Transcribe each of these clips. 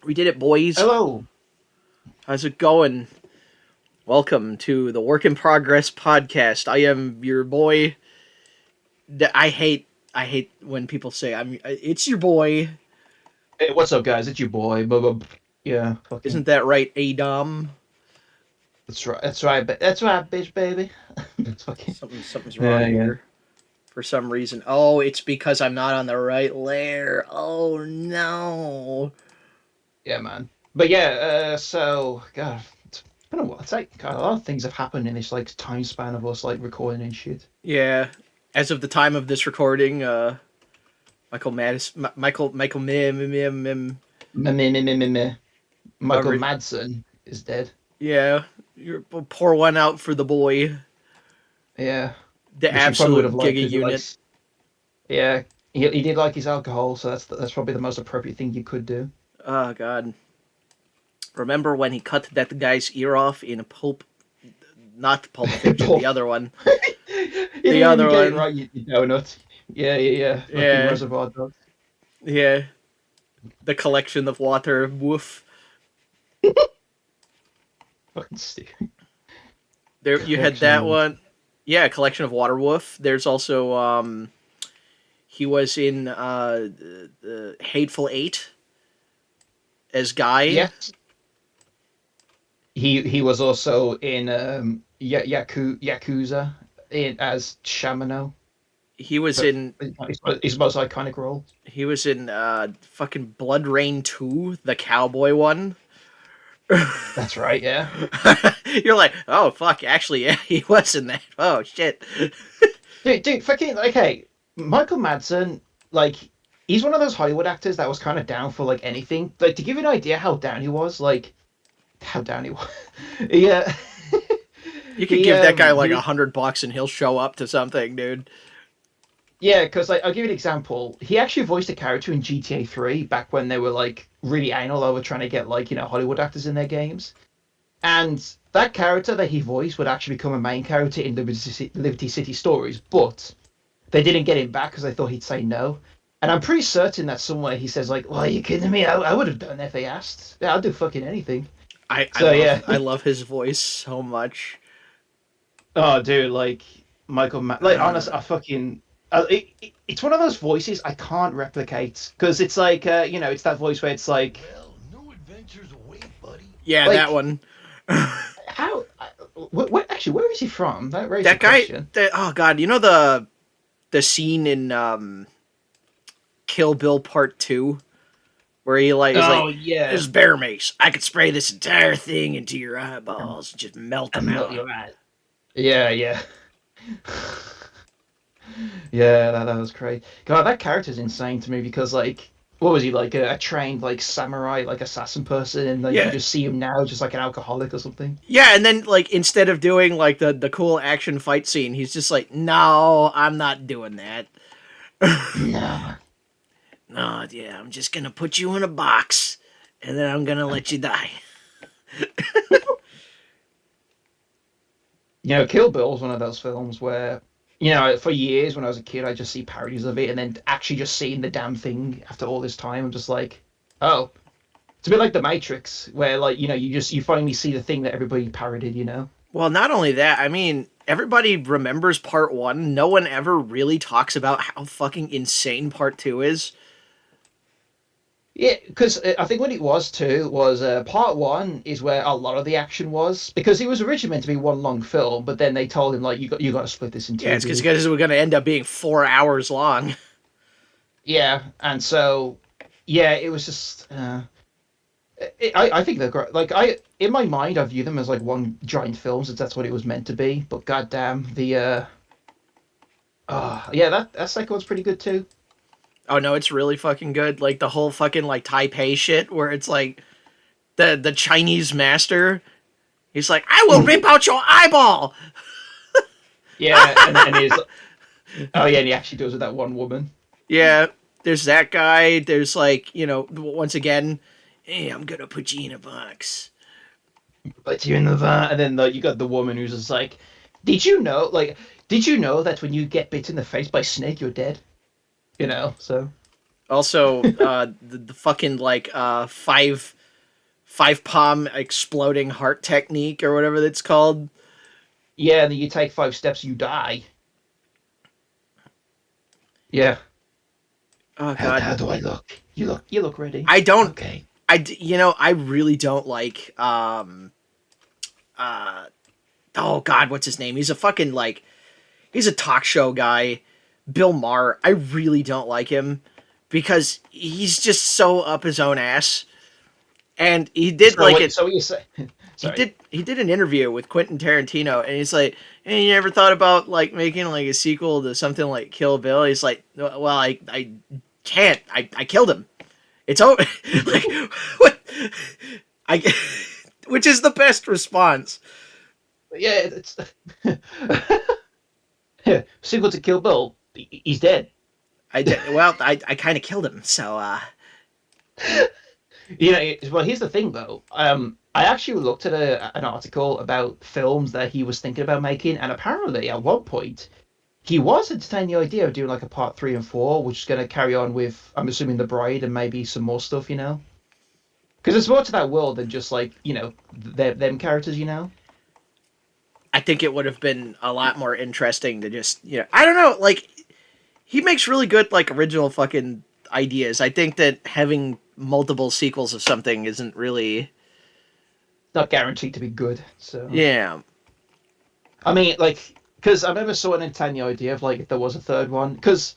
We did it, boys. Hello. How's it going? Welcome to the Work in Progress podcast. I am your boy. I hate when people say I'm. It's your boy. Hey, what's up, guys? It's your boy. Yeah, fucking. Isn't that right, Adam? That's right. That's right. That's right, bitch, baby. That's fucking. Something's wrong Yeah, yeah, here for some reason. Oh, it's because I'm not on the right layer. Oh no. yeah, man. But yeah. So, God, it's been a while. It's like God, a lot of things have happened in this like time span of us like recording and shit. Yeah. As of the time of this recording, Michael Madis, Michael Mim, Meh, meh, meh, meh, meh, meh. Michael however, Madsen is dead. yeah, you pour one out for the boy, Yeah, the which he probably would have absolute liked Giga because he unit. likes. Yeah, he did like his alcohol, so that's probably the most appropriate thing you could do. Oh God, remember when he cut that guy's ear off in Pulp? Not Pulp Fiction, the Paul. other one. You The didn't even other get it one. right, you donut. Yeah, yeah, yeah. Fucking Yeah, Reservoir Dogs. yeah. The collection of water. Woof. Fucking stupid. There, you had Collection of that water. one. Yeah, collection of water. Woof. There's also he was in the Hateful Eight as Guy. Yes, he was also in Yakuza as Shamano. He was But in his most iconic role. fucking Blood Rain 2, the cowboy one. That's right. Yeah. You're like, oh fuck, actually, yeah, he was in that. Oh shit. Dude, fucking okay. Michael Madsen, like, he's one of those Hollywood actors that was kind of down for like anything. Like, to give you an idea how down he was, like, how down he was. Yeah. You could he give that guy like he $100 and he'll show up to something, dude. Yeah, because like I'll give you an example. He actually voiced a character in GTA 3 back when they were like really anal over trying to get like Hollywood actors in their games. And that character that he voiced would actually become a main character in Liberty City Stories, but they didn't get him back because they thought he'd say no. And I'm pretty certain that somewhere he says like, "Well, are you kidding me? I would have done it if they asked. Yeah, I'll do fucking anything." I, I So love yeah. I love his voice so much. Oh, dude, like like honest, I fucking it's one of those voices I can't replicate because it's like it's that voice where it's Well, new adventures await, buddy. Yeah, that like one. how actually where is he from? That raises a That guy. question. Oh god, you know the scene in Kill Bill Part 2 where he like is Oh like, this yeah, is bear mace. I could spray this entire thing into your eyeballs and just melt them and melt out. your eyes. Yeah, yeah, yeah. That was crazy. God, that character's insane to me because like. What was he like a trained like samurai like assassin person and like you Yeah, just see him now just like an alcoholic or something. yeah, and then like instead of doing like the cool action fight scene, he's just like, no, I'm not doing that. No. No, yeah, I'm just gonna put you in a box, and then I'm gonna let you die. Kill Bill is one of those films where, for years when I was a kid, I just see parodies of it, and then actually just seeing the damn thing after all this time, I'm just like, oh, it's a bit like The Matrix, where like you finally see the thing that everybody parodied. Well, not only that, I mean, everybody remembers part one. No one ever really talks about how fucking insane part two is. Yeah, because I think what it was too was part one is where a lot of the action was because it was originally meant to be one long film, but then they told him like you got to split this in Yeah, two, it's because dude. guys were gonna end up being 4 hours long. Yeah, and so yeah, it was just. I think they're great. Like in my mind, I view them as like one giant film, since that's what it was meant to be. But goddamn, yeah, that second one's pretty good too. Oh no, it's really fucking good. Like the whole fucking like Taipei shit, where it's like the Chinese master. He's like, I will rip out your eyeball. Yeah, and he's oh yeah, and he actually does with that one woman. Yeah, there's that guy. There's like, once again, hey, I'm gonna put you in a box. But you're in the van, and then like, you got the woman who's just like, did you know that when you get bit in the face by a snake, you're dead? So Also, the fucking like five palm exploding heart technique or whatever that's called. Yeah, and then you take 5 steps, you die. Yeah. Oh How god, do I look? You look ready. I don't. Okay. I really don't like uh oh god, what's his name? He's a fucking like he's a talk show guy, Bill Maher. I really don't like him because he's just so up his own ass. And he did So like what? it. So what you say? He Sorry. did. He did an interview with Quentin Tarantino, and he's like, "Hey, you ever thought about like making like a sequel to something like Kill Bill?" He's like, "Well, I can't. I killed him. It's over." Like what? I, which is the best response. Yeah, it's sequel to Kill Bill. He's dead. Well, I kind of killed him. So Well, here's the thing though. I actually looked at an article about films that he was thinking about making, and apparently at one point he was entertaining the idea of doing like a part 3 and 4, which is going to carry on with, I'm assuming, The Bride and maybe some more stuff. Because there's more to that world than just like them characters. I think it would have been a lot more interesting to just I don't know, like he makes really good like original fucking ideas. I think that having multiple sequels of something isn't really Not guaranteed to be good. So yeah. I mean, like, because I remember sort of entertaining the idea of like if there was a third one, because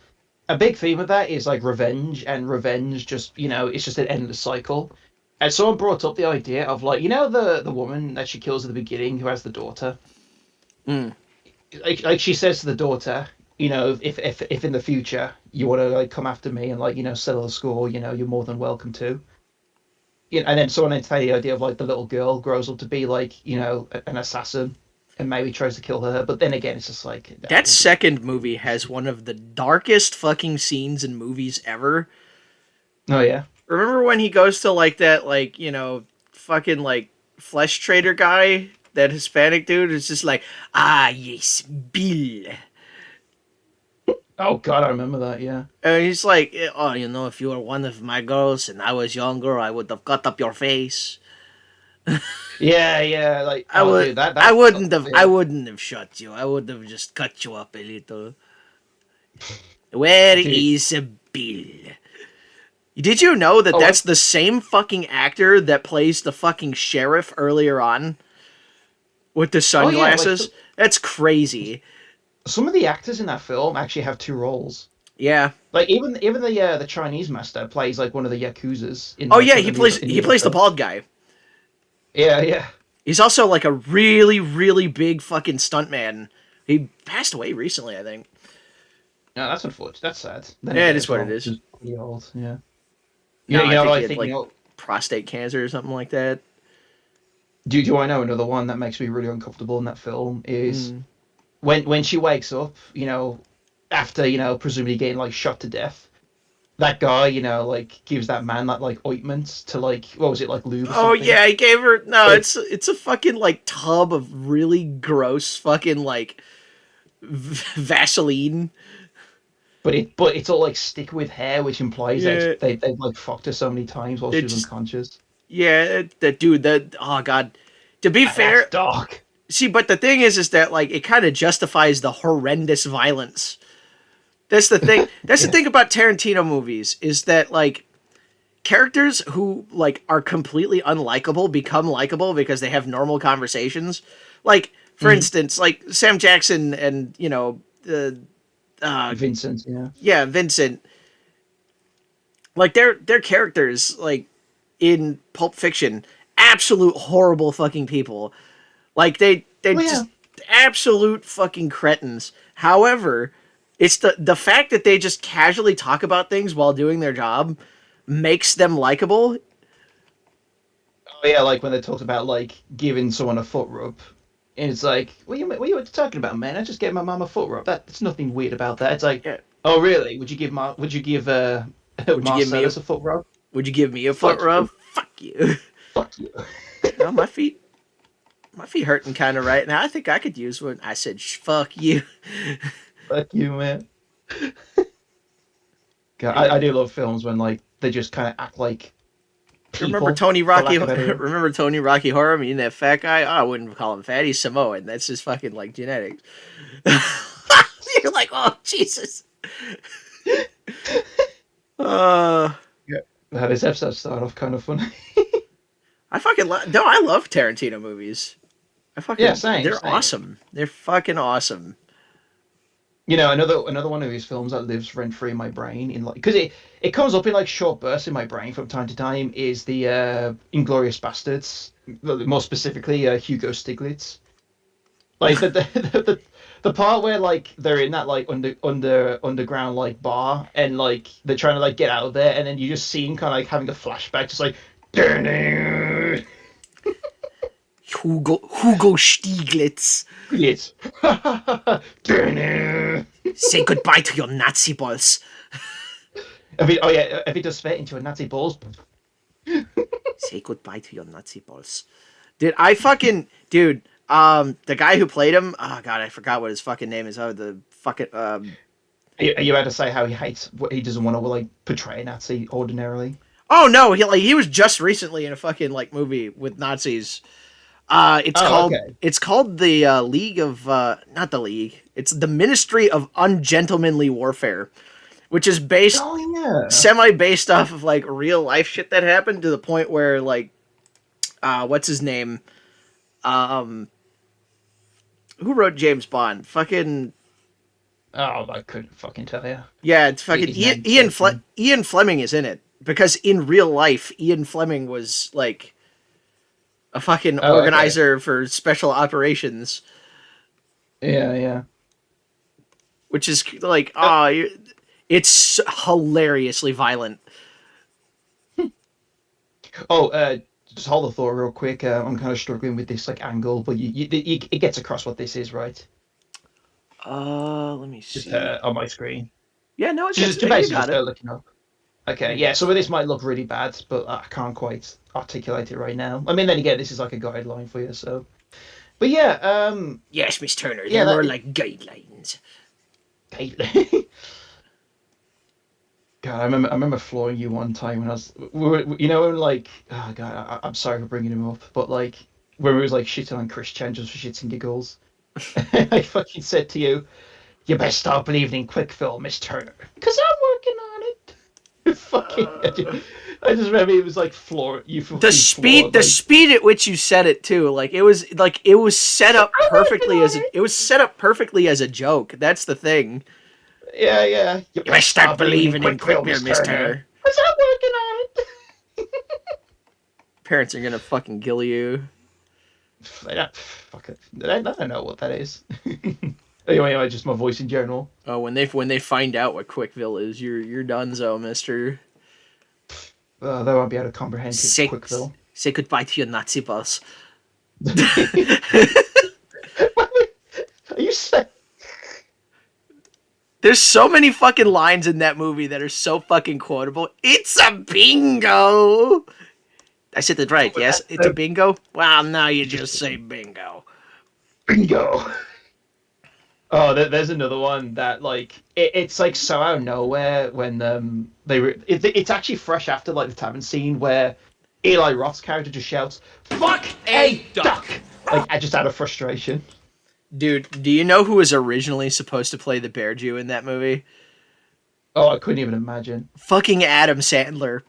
a big theme of that is like revenge, and revenge just it's just an endless cycle. And someone brought up the idea of like the woman that she kills at the beginning who has the daughter. Mm. Like she says to the daughter, if in the future you want to like come after me and like settle the score, you're more than welcome to. And then someone entertained the idea of like the little girl grows up to be like an assassin and maybe tries to kill her, but then again it's just like That second movie has one of the darkest fucking scenes in movies ever. oh yeah. Remember when he goes to like that like, fucking like flesh trader guy, that Hispanic dude is just like, "Ah, yes, Bill." Oh god, I remember that. Yeah. And he's like, "Oh, if you were one of my girls and I was younger, I would have cut up your face. Yeah, yeah. Like, I oh, would. dude, that. I Yeah. wouldn't have shot you. I would have just cut you up a little. Where Dude. is Bill? Did you know that Oh, that's the same fucking actor that plays the fucking sheriff earlier on with the oh yeah. Like sunglasses? That's crazy. some of the actors in that film actually have two roles. Yeah. Like even the Chinese master plays like one of the yakuzas in Oh like yeah, one of the in he the other plays the film. bald guy. Yeah, yeah. He's also like a really really big fucking stuntman. He passed away recently, I think. No, that's unfortunate. That's sad. Then Yeah, it again, is as what it well, is. just pretty old. Yeah. No, I think What he I had think like prostate cancer or something like that. do I know another one that makes me really uncomfortable in that film is Mm. when she wakes up, after presumably getting like shot to death. That guy, like gives that man that like ointment to like what was it like lube or Oh something? yeah, he gave her no. It, It's a fucking like tub of really gross fucking like Vaseline. but it's all like stick with hair, which implies that Yeah, they've like fucked her so many times while it she was just unconscious. that dude. That oh god. To be That's fair, dark. see, but the thing is that like it kind of justifies the horrendous violence. That's the thing. That's the Yeah. thing about Tarantino movies is that like characters who like are completely unlikable become likable because they have normal conversations. Like for Mhm. instance, like Sam Jackson and Vincent, yeah. yeah Vincent. Like their characters like in Pulp Fiction, absolute horrible fucking people. Like they Oh yeah. just absolute fucking cretins. However, it's the fact that they just casually talk about things while doing their job makes them likable. Oh yeah, like when they talked about like giving someone a foot rub. And it's like, what are you talking about, man? I just gave my mum a foot rub. That's nothing weird about that. It's like, Yeah. oh really? Would you give Would you give me a Marcellus a foot rub? Would you give me a foot Fuck rub? you. Fuck you. Fuck you. Oh, my feet hurting kind of right now. I think I could use one. I said, Fuck you." Fuck you, man. God, Yeah. I do love films when like they just kind of act like Remember people, Tony for Rocky? lack of a better word. Remember Tony Rocky Horror? I mean, that fat guy. Oh, I wouldn't call him fat. He's Samoan. That's just fucking like genetics. You're like, oh Jesus. Uh, Yeah. This episode started off kind of funny. no. I love Tarantino movies. Yeah, same, They're same. awesome. They're fucking awesome. You know, another one of his films that lives rent free in my brain in like because it comes up in like short bursts in my brain from time to time is the Inglorious Bastards, more specifically Hugo Stiglitz. Like the part where like they're in that like underground like bar and like they're trying to like get out of there and then you just see him kind of like having a flashback, just like Hugo Stieglitz. Stiglitz. Say goodbye to your Nazi balls. If he does fit into a Nazi balls. Say goodbye to your Nazi balls. Dude, the guy who played him, oh god, I forgot what his fucking name is. Oh, the fucking Are you about to say how he hates what he doesn't want to like portray a Nazi ordinarily? Oh no, he was just recently in a fucking like movie with Nazis. Okay. It's called the League of not the League. It's the Ministry of Ungentlemanly Warfare, which is Oh yeah. semi based off of like real life shit that happened to the point where like what's his name? Um who wrote James Bond? Fucking Oh, I couldn't fucking tell you. yeah, it's fucking His name. Ian Fleming is in it because in real life Ian Fleming was like a fucking Oh, okay. organizer for special operations, Yeah, yeah. which is like it's hilariously violent. Oh, just hold the thought real quick. I'm kind of struggling with this like angle, but it gets across what this is, right? Let me Just see. on my screen. Yeah, no, Just you basically got just it. looking up. Okay, You yeah. got Some of this might look really bad, but I can't quite articulate it right now. I mean, then again, this is like a guideline for you, so. But yeah, Yes, Miss Turner. yeah, They're more that. like guidelines. God, I remember flooring you one time when I was, you know, when like, oh God, I'm sorry for bringing him up, but like, when we was like shitting on Chris Chen just for shits and giggles, I fucking said to you, you best start believing in quick film, Miss Turner, because I'm working on it. Fucking, I just remember it was like floor, you fucking floored, The like, speed at which you said it too, like it was set up I'm working perfectly on it. it was set up perfectly as a joke. That's the thing. Yeah, yeah, you You better best start start believing in believing in quick film, quick, Miss Miss Turner, Turner. because I'm working on it. Parents are gonna fucking kill you. Fuck it. I don't know what that is. Anyway, just my voice in general. Oh, when they find out what Quickville is, you're donezo, Mister. They won't be able to comprehend Say Quickville. say goodbye to your Nazi boss. Are you saying? There's so many fucking lines in that movie that are so fucking quotable. It's a bingo. I said that right. Yes, it's a bingo. Well, now you just say bingo. Bingo. Oh, there's another one that like it's like so out of nowhere when it's actually fresh after like the tavern scene where Eli Roth's character just shouts "Fuck a duck!" like just out of frustration. Dude, do you know who was originally supposed to play the Bear Jew in that movie? Oh, I couldn't even imagine. Fucking Adam Sandler.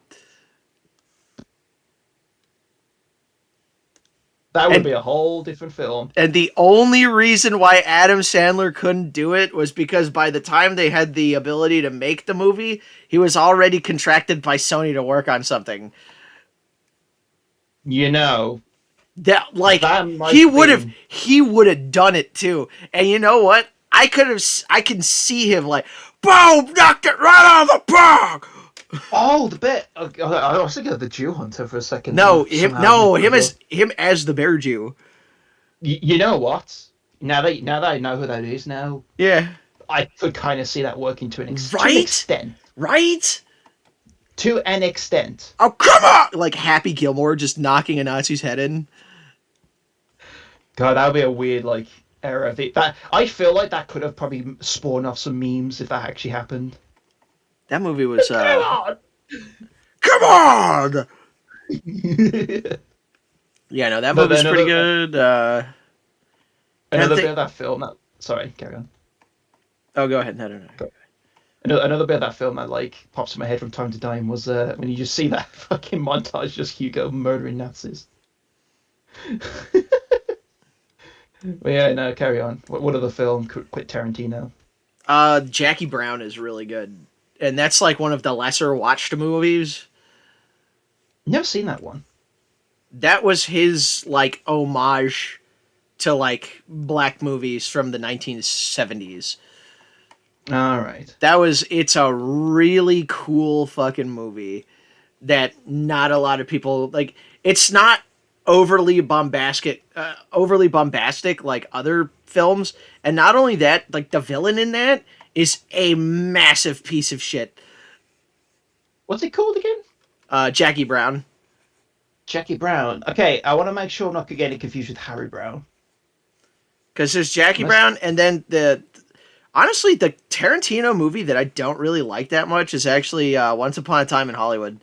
That would And be a whole different film. and the only reason why Adam Sandler couldn't do it was because by the time they had the ability to make the movie, he was already contracted by Sony to work on something. You know, That like that might be. he would have done it too. And you know what? I can see him like, boom, knocked it right out of the park. Oh, the bit. I was thinking of the Jew Hunter for a second. Him as the Bear Jew. You know what? Now that I know who that is, now Yeah. I could kind of see that working to an Right? extent. Right? To an extent. Oh, come on! Like Happy Gilmore just knocking a Nazi's head in. God, that would be a weird like era. That I feel like that could have probably spawned off some memes if that actually happened. That movie was Come on! come on! Yeah, no, that But movie's pretty another good. And I another bit think. of that film. That, sorry, carry on. Oh, go ahead. No, no, no. Another bit of that film that like pops in my head from time to time was when you just see that fucking montage, just Hugo murdering Nazis. But yeah, no, carry on. What other film? Quit Tarantino. Jackie Brown is really good, and that's like one of the lesser watched movies. Never seen that one. That was his like homage to like black movies from the 1970s. All right. It's a really cool fucking movie that not a lot of people like. It's not overly bombastic like other films, and not only that, like the villain in that is a massive piece of shit. What's it called again? Jackie Brown, Jackie Brown. Okay, I want to make sure I'm not getting confused with Harry Brown. because there's Jackie Unless... Brown, and then the honestly the Tarantino movie that I don't really like that much is actually Once Upon a Time in Hollywood.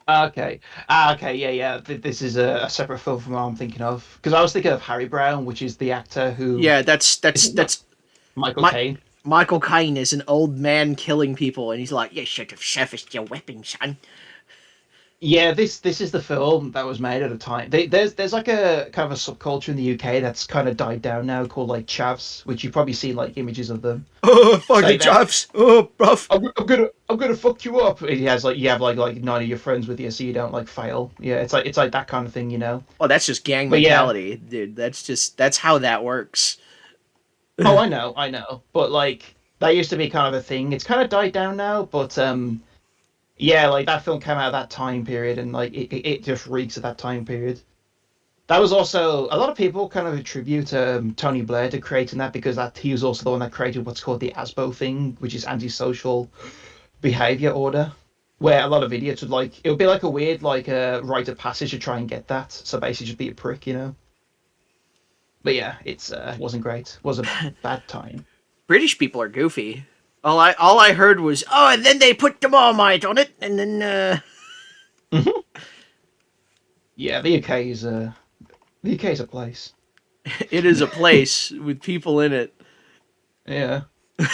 Okay. Okay. Yeah. Yeah. This is a separate film from what I'm thinking of because I was thinking of Harry Brown, which is the actor who Yeah, that's is that's it not that's Michael my Caine. Michael Caine is an old man killing people, and he's like, "You should have serviced your weapon, son." Yeah, this is the film that was made at a time. There's like a kind of a subculture in the UK that's kind of died down now called like chavs, which you've probably seen like images of them. Oh, So fucking that chops! Oh, bruv. I'm gonna fuck you up. It has like you have like nine of your friends with you, so you don't like fail. Yeah, it's like that kind of thing, you know. Oh, that's just gang But yeah, mentality, dude. That's how that works. oh I know, but like that used to be kind of a thing. It's kind of died down now, but yeah, like that film came out at that time period, and like it just reeks of that time period. That was also a lot of people kind of attribute Tony Blair to creating that because that he was also the one that created what's called the ASBO thing, which is antisocial behavior order, where a lot of idiots would like it would be like a weird like rite of passage to try and get that. So basically, just be a prick, you know. But yeah, it wasn't great. It was a bad time. British people are goofy. All I heard was, oh, and then they put the Marmite on it, and then Yeah, the UK is the UK is a place. it is a place with people in it. Yeah, I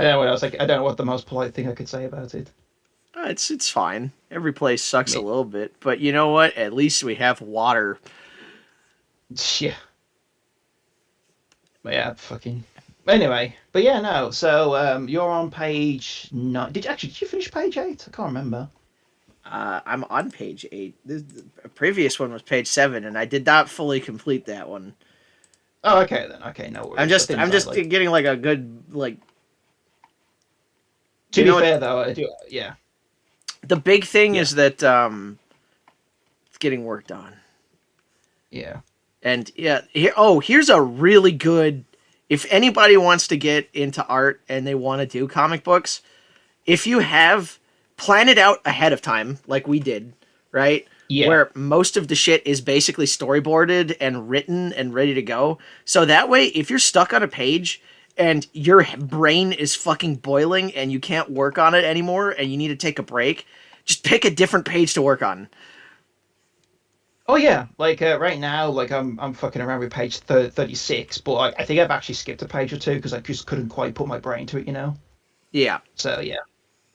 don't know what else. Like, I don't know what the most polite thing I could say about it. It's fine. Every place sucks a Me- little bit, but you know what? At least we have water. Yeah, but yeah, fucking. Anyway, but yeah, no. So you're on page 9. Did you finish page 8? I can't remember. I'm on page 8. The previous one was page 7, and I did not fully complete that one. Oh, okay then. Okay, no I'm worries. I just didn't I'm know, just like. getting like a good like. To You be know what? fair though, I do. Yeah, The big thing yeah, is that it's getting worked on. yeah, And yeah, here's a really good. If anybody wants to get into art and they want to do comic books, if you have plan it out ahead of time, like we did, right? yeah. Where most of the shit is basically storyboarded and written and ready to go. So that way, if you're stuck on a page and your brain is fucking boiling and you can't work on it anymore and you need to take a break, just pick a different page to work on. Oh yeah, like right now, like I'm fucking around with page 36, but I think I've actually skipped a page or two because I just couldn't quite put my brain to it, you know. Yeah. So yeah,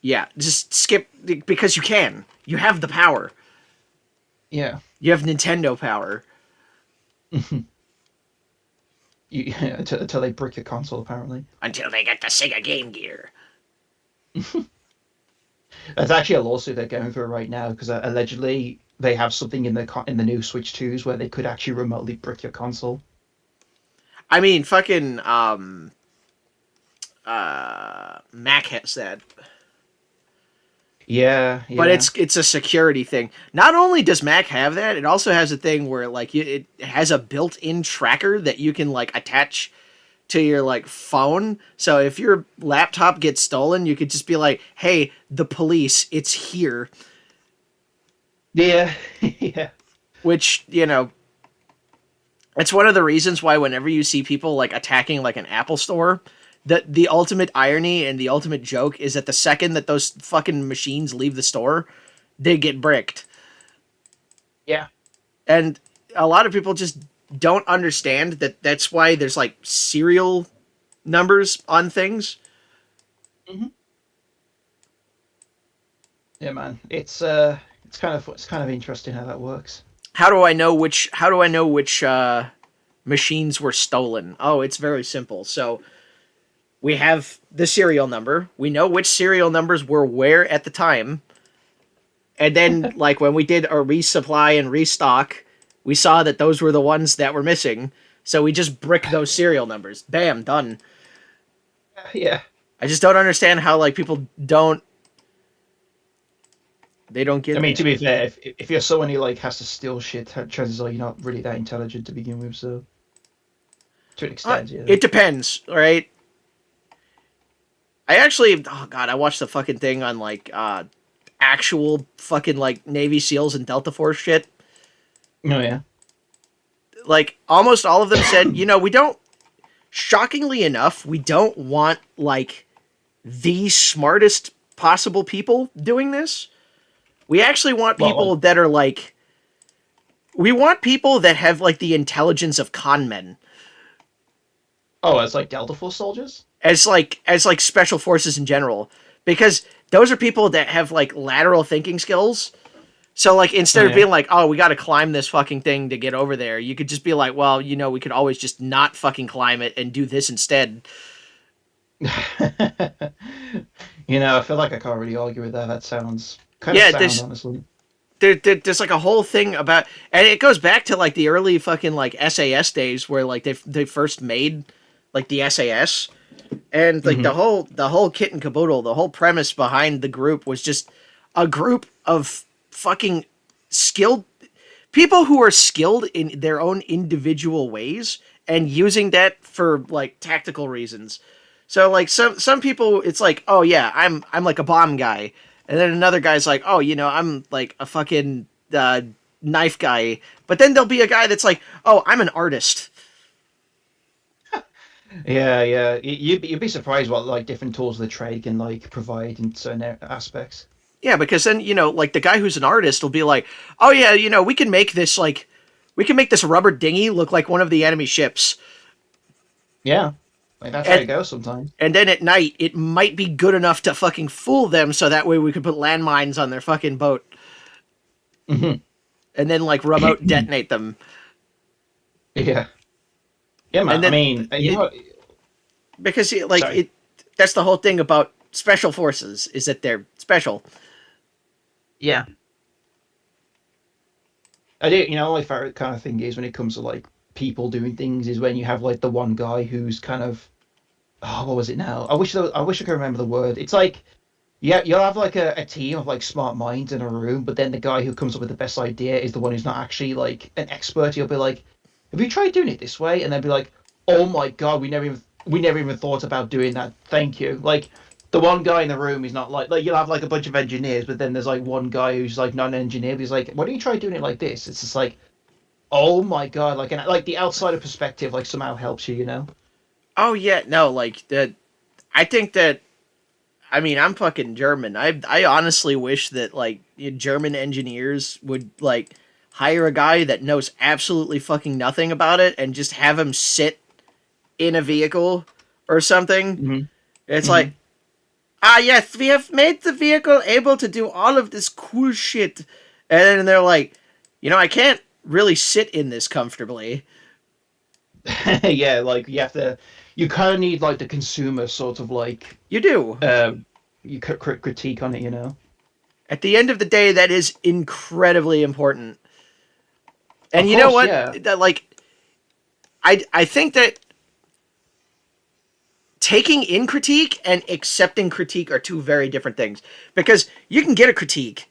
Yeah, just skip because you can. You have the power. yeah. You have Nintendo power. You, until they brick your console, apparently. Until they get the Sega Game Gear. There's actually a lawsuit they're going through right now because allegedly they have something in the new Switch 2s where they could actually remotely brick your console. I mean, fucking Mac has that, Yeah, but yeah, it's a security thing. Not only does Mac have that, it also has a thing where like it has a built-in tracker that you can like attach to your like phone. So if your laptop gets stolen, you could just be like, "Hey, the police, it's here." yeah, yeah. Which, it's one of the reasons why whenever you see people like attacking like an Apple store, the ultimate irony and the ultimate joke is that the second that those fucking machines leave the store, they get bricked. Yeah. And a lot of people just don't understand that that's why there's like serial numbers on things. Hmm. Yeah, man. It's kind of interesting how that works. How do I know which machines were stolen? Oh, it's very simple. So we have the serial number. We know which serial numbers were where at the time. And then like when we did a resupply and restock, we saw that those were the ones that were missing. So we just brick those serial numbers. Bam, done. Yeah. I just don't understand how like people don't they don't I get mean, to that. be fair, if you're someone who like has to steal shit, chances are you're not really that intelligent to begin with. So to an extent, yeah. It depends, right? I actually, oh god, I watched the fucking thing on like actual fucking like Navy SEALs and Delta Force shit. Oh yeah. Like almost all of them said, we don't. Shockingly enough, we don't want like the smartest possible people doing this. We actually want Well, people that are like. We want people that have like the intelligence of con men oh, it's like Delta Force soldiers. as like special forces in general, because those are people that have like lateral thinking skills. So like Oh instead of yeah. being like, oh, we got to climb this fucking thing to get over there, you could just be like, well, we could always just not fucking climb it and do this instead. I feel like I can't really argue with that. That sounds kind of Yeah, sound, honestly. there's like a whole thing about, and it goes back to like the early fucking like SAS days where like they first made like the SAS, and like Hmm. the whole kit and caboodle, the whole premise behind the group was just a group of fucking skilled people who are skilled in their own individual ways and using that for like tactical reasons. So like some people it's like, "Oh yeah, I'm like a bomb guy." And then another guy's like, "Oh, I'm like a fucking knife guy." But then there'll be a guy that's like, "Oh, I'm an artist." Yeah, yeah. You'd be surprised what like different tools of the trade can like provide in certain aspects. Yeah, because then, like the guy who's an artist will be like, "Oh yeah, we can make this rubber dinghy look like one of the enemy ships." Yeah, like that's how And it goes sometimes. And then at night, it might be good enough to fucking fool them so that way we could put landmines on their fucking boat Hmm. and then like remote detonate them. Yeah, yeah, man. And I then mean, because sorry. that's the whole thing about special forces is that they're special. Yeah, I do. My favorite kind of thing is when it comes to like people doing things is when you have like the one guy who's kind of what was it now? I wish I could remember the word. It's like yeah, you'll have like a team of like smart minds in a room, but then the guy who comes up with the best idea is the one who's not actually like an expert. He'll be like, "Have you tried doing it this way?" And they'll be like, "Oh my god, we never even thought about doing that. Thank you." Like the one guy in the room is not like you'll have like a bunch of engineers, but then there's like one guy who's like not an engineer. But he's like, "Why don't you try doing it like this?" It's just like, "Oh my god!" Like the outsider perspective like somehow helps you. Oh yeah, no, like that. I think that. I mean, I'm fucking German. I honestly wish that like German engineers would like hire a guy that knows absolutely fucking nothing about it and just have him sit in a vehicle or something. Hmm. It's Hmm. like, ah, yes, we have made the vehicle able to do all of this cool shit. And then they're like, I can't really sit in this comfortably. Yeah, like you kind of need like the consumer sort of like You do. um you critique on it. At the end of the day, that is incredibly important. And Of you know course, what? yeah. That like, I think that taking in critique and accepting critique are two very different things. Because you can get a critique,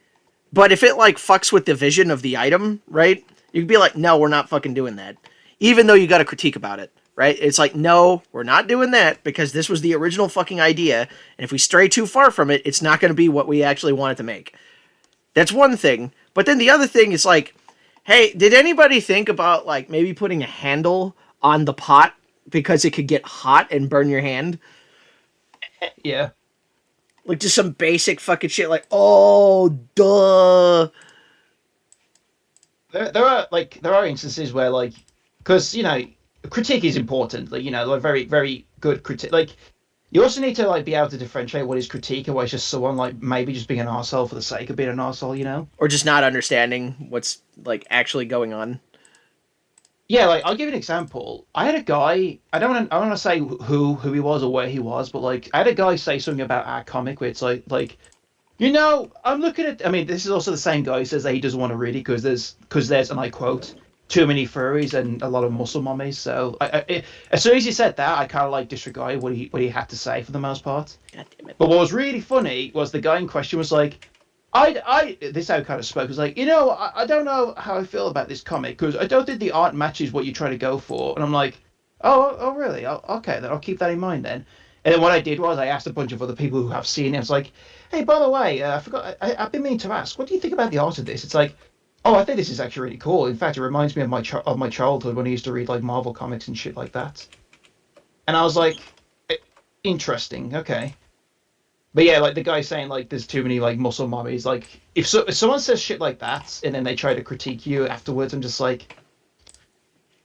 but if it like fucks with the vision of the item, right? You can be like, no, we're not fucking doing that. Even though you got a critique about it, right? It's like, no, we're not doing that because this was the original fucking idea. And if we stray too far from it, it's not going to be what we actually wanted to make. That's one thing. But then the other thing is like, hey, did anybody think about like maybe putting a handle on the pot because it could get hot and burn your hand? Yeah. Like just some basic fucking shit like, oh, duh. there are instances where like because critique is important, like like very very good critique. Like you also need to like be able to differentiate what is critique and what is just someone like maybe just being an arsehole for the sake of being an arsehole, you know? Or just not understanding what's like actually going on. Yeah, like I'll give you an example. I had a guy. I don't want to say who he was or where he was, but like I had a guy say something about our comic where it's like I'm looking at. I mean, this is also the same guy who says that he doesn't want to read it because there's and I quote too many furries and a lot of muscle mummies. So as soon as he said that, I kind of like disregarded what he had to say for the most part. God damn it. But what was really funny was the guy in question was like, this how kind of spoke was like, I don't know how I feel about this comic because I don't think the art matches what you're trying to go for. And I'm like, oh really? Okay, then I'll keep that in mind then. And then what I did was I asked a bunch of other people who have seen it. I was like, hey, by the way, I forgot. I've been meaning to ask, what do you think about the art of this? It's like, oh, I think this is actually really cool. In fact, it reminds me of my childhood when I used to read like Marvel comics and shit like that. And I was like, interesting, okay. But yeah, like the guy saying like there's too many like muscle mommies. Like if someone says shit like that and then they try to critique you afterwards, I'm just like,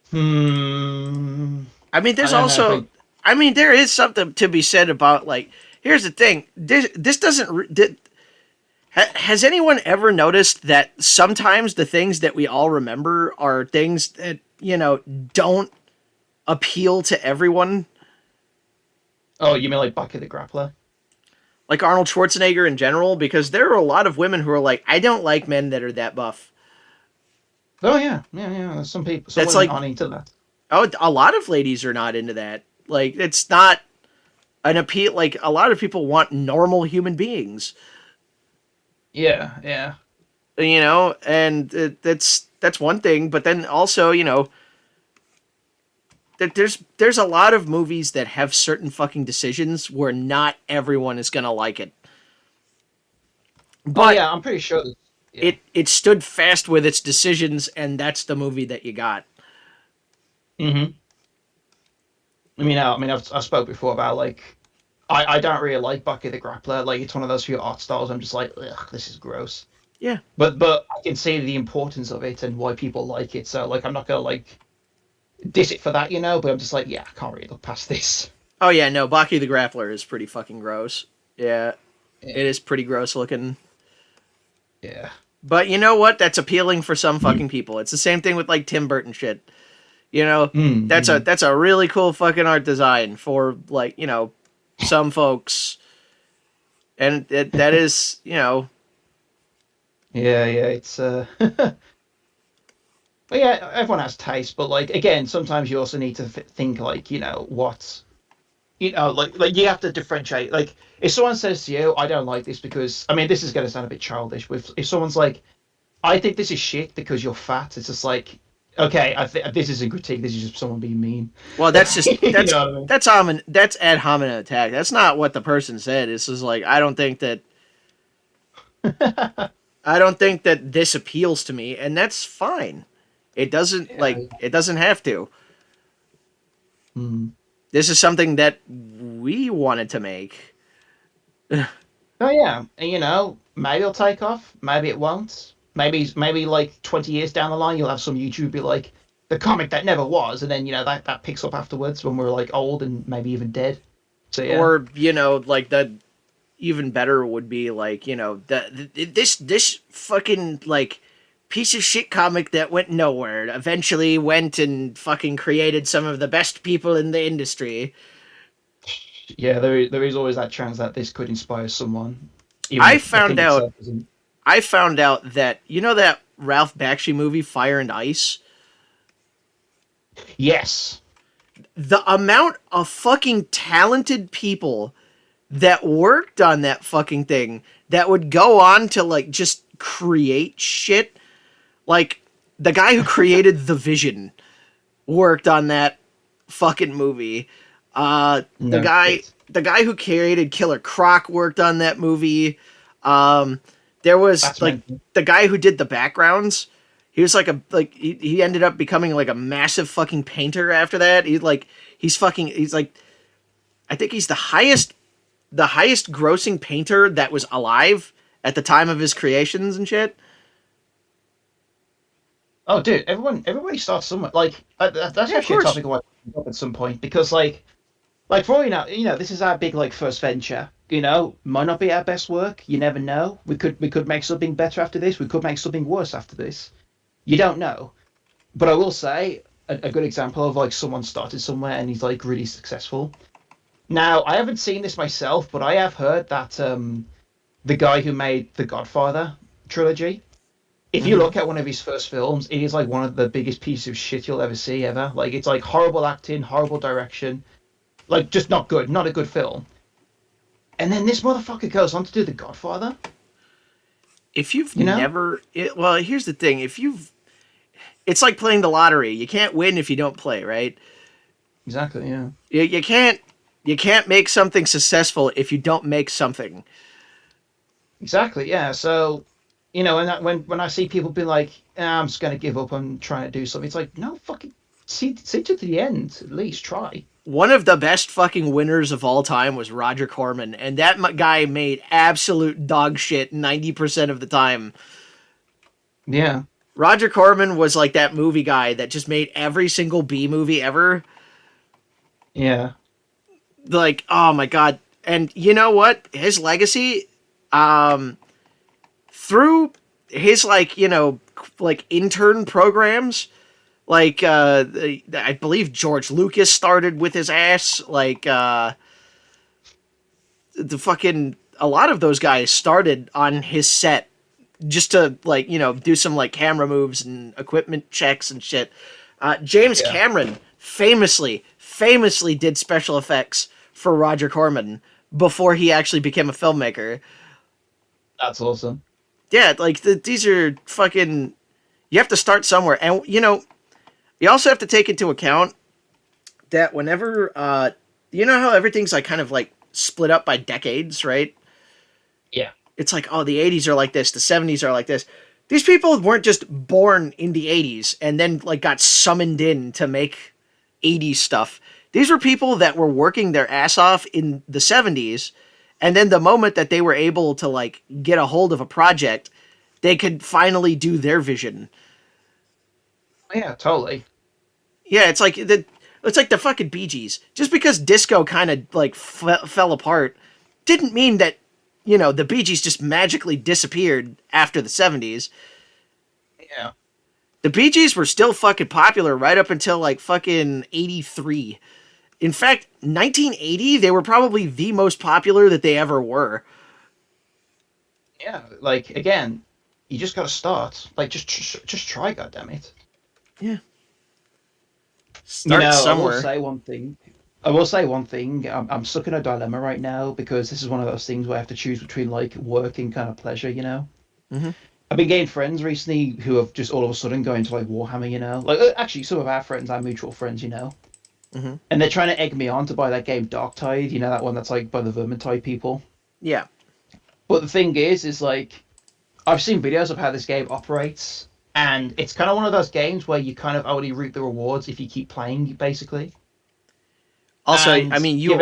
hmm. I mean, I there's don't know if also, I mean, there is something to be said about like. Here's the thing. This doesn't. Has anyone ever noticed that sometimes the things that we all remember are things that don't appeal to everyone? Oh, you mean like Bucky the Grappler? Like Arnold Schwarzenegger in general, because there are a lot of women who are like, I don't like men that are that buff. Oh yeah. There's some That's women like, aren't into that. oh, a lot of ladies are not into that. Like, it's not an appeal. Like, a lot of people want normal human beings, Yeah. and that's one thing. But then also, that there's a lot of movies that have certain fucking decisions where not everyone is gonna like it. Oh But yeah, I'm pretty sure. Yeah. it stood fast with its decisions, and that's the movie that you got. Hmm. I've spoke before about like I don't really like Bucky the Grappler. Like it's one of those few art styles. I'm just like, ugh, this is gross. Yeah. But I can see the importance of it and why people like it. So like I'm not gonna like diss it for that, But I'm just like, yeah, I can't really look past this. Oh yeah, no, Baki the Grappler is pretty fucking gross. Yeah, Yeah. it is pretty gross looking. Yeah. But you know what? That's appealing for some fucking people. It's the same thing with like Tim Burton shit. You know, Mm-hmm. that's a really cool fucking art design for like some folks, and that is Yeah. It's but yeah, everyone has taste. But like again, sometimes you also need to think like what like you have to differentiate. Like if someone says to you, "I don't like this because," I mean, this is going to sound a bit childish. With if someone's like, "I think this is shit because you're fat," it's just like, okay, I think this isn't critique. This is just someone being mean. well, that's just You know what that's ad hominem attack. That's not what the person said. It's just like I mean? I don't think that this appeals to me, and that's fine. Yeah. It doesn't have to. Hmm. This is something that we wanted to make. Oh yeah, and maybe it'll take off. Maybe it won't. Maybe like 20 years down the line, you'll have some YouTube be like the comic that never was, and then that picks up afterwards when we're like old and maybe even dead. So yeah. Or like the even better would be like this fucking like piece of shit comic that went nowhere eventually went and fucking created some of the best people in the industry. Yeah, there is always that chance that this could inspire someone, even I if the found thing out itself isn't. I found out that that Ralph Bakshi movie Fire and Ice. Yes. The amount of fucking talented people that worked on that fucking thing that would go on to like just create shit. Like the guy who created The Vision worked on that fucking movie. No shit. The guy who created Killer Croc worked on that movie. There was That's like mental. the guy who did the backgrounds. He was he ended up becoming like a massive fucking painter after that. He's like I think he's the highest grossing painter that was alive at the time of his creations and shit. Oh, dude, everybody starts somewhere. Like that's Yeah, of actually a course. topic I want to bring up at some point because like for all this is our big like first venture. Might not be our best work. You never know. We could make something better after this. We could make something worse after this. You don't know. But I will say a good example of like someone started somewhere and he's like really successful. Now I haven't seen this myself, but I have heard that the guy who made the Godfather trilogy, if you Hmm. look at one of his first films, it is like one of the biggest pieces of shit you'll ever see ever. Like it's like horrible acting, horrible direction, like just not good, not a good film. And then this motherfucker goes on to do The Godfather. If you've You know? never, well, here's the thing: if you've, it's like playing the lottery. You can't win if you don't play, right? Exactly. Yeah. You can't make something successful if you don't make something. Exactly. Yeah. So, and when I see people be like, I'm just gonna give up on trying to do something, it's like, no, fucking see to the end. At least try. One of the best fucking winners of all time was Roger Corman, and that guy made absolute dog shit 90% of the time. Yeah. Roger Corman was like that movie guy that just made every single B movie ever. Yeah. Like, oh my god. And you know what? His legacy, um, through his like intern programs, like I believe George Lucas started with his ass. Like the fucking a lot of those guys started on his set just to like do some like camera moves and equipment checks and shit. James Yeah. Cameron famously did special effects for Roger Corman before he actually became a filmmaker. That's awesome. Yeah, like these are fucking. You have to start somewhere, and you also have to take into account that whenever you know how everything's like kind of like split up by decades, right? Yeah. It's like, oh, the 80s are like this, the 70s are like this. These people weren't just born in the 80s and then like got summoned in to make 80s stuff. These were people that were working their ass off in the 70s, and then the moment that they were able to like get a hold of a project, they could finally do their vision. Yeah. Totally. Yeah, it's like the fucking Bee Gees. Just because disco kind of like fell apart didn't mean that the Bee Gees just magically disappeared after the 70s. Yeah. The Bee Gees were still fucking popular right up until like fucking 83. In fact, 1980 they were probably the most popular that they ever were. Yeah. Like again, you just gotta start. Like just try. God damn it. Yeah. Start I will somewhere. say one thing. I will say one thing. I'm stuck in a dilemma right now because this is one of those things where I have to choose between like work and kind of pleasure. Hmm. I've been getting friends recently who have just all of a sudden going to like Warhammer. Like actually some of our friends, our mutual friends. Hmm. And they're trying to egg me on to buy that game Dark Tide. That one that's like by the Vermintide people. Yeah. But the thing is like I've seen videos of how this game operates, and it's kind of one of those games where you kind of only reap the rewards if you keep playing, basically. Also, I And mean, given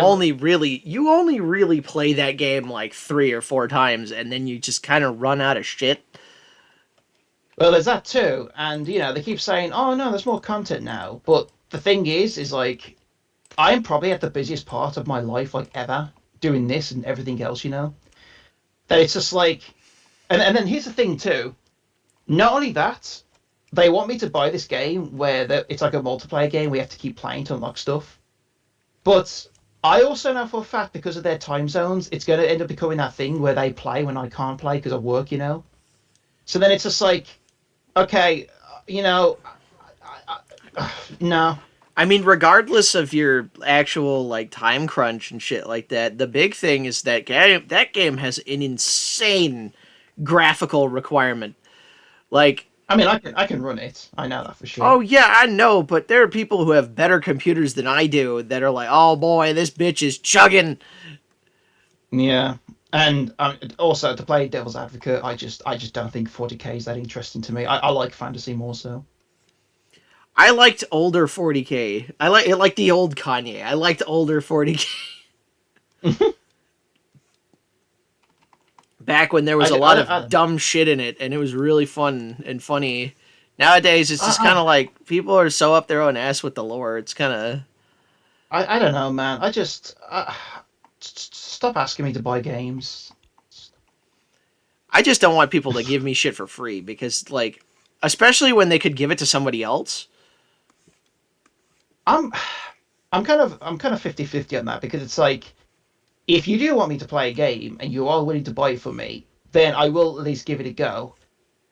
you only really play that game like 3 or 4 times, and then you just kind of run out of shit. Well, there's that too, and they keep saying, "Oh no, there's more content now." But the thing is like I'm probably at the busiest part of my life like ever doing this and everything else. That it's just like, and then here's the thing too. Not only that, they want me to buy this game where it's like a multiplayer game. We have to keep playing to unlock stuff. But I also know for a fact because of their time zones, it's going to end up becoming that thing where they play when I can't play because of work. So then it's just like, okay, no, I mean, regardless of your actual like time crunch and shit like that, the big thing is that game has an insane graphical requirement. Like, I mean, I can run it. I know that for sure. oh yeah, I know, but there are people who have better computers than I do that are like, oh boy, this bitch is chugging. Yeah, and also to play devil's advocate, I just don't think 40K is that interesting to me. I like fantasy more so. I liked older 40K. I like the old Kanye. I liked older 40K back when there was a lot of I dumb shit in it, and it was really fun and funny Nowadays, it's just kind I, of like people are so up their own ass with the lore. It's kind of. I don't know, man. Stop asking me to buy games. I just don't want people to give me shit for free because, like, especially when they could give it to somebody else. I'm I'm kind of 50-50 on that because it's like if you do want me to play a game and you are willing to buy it for me, then I will at least give it a go.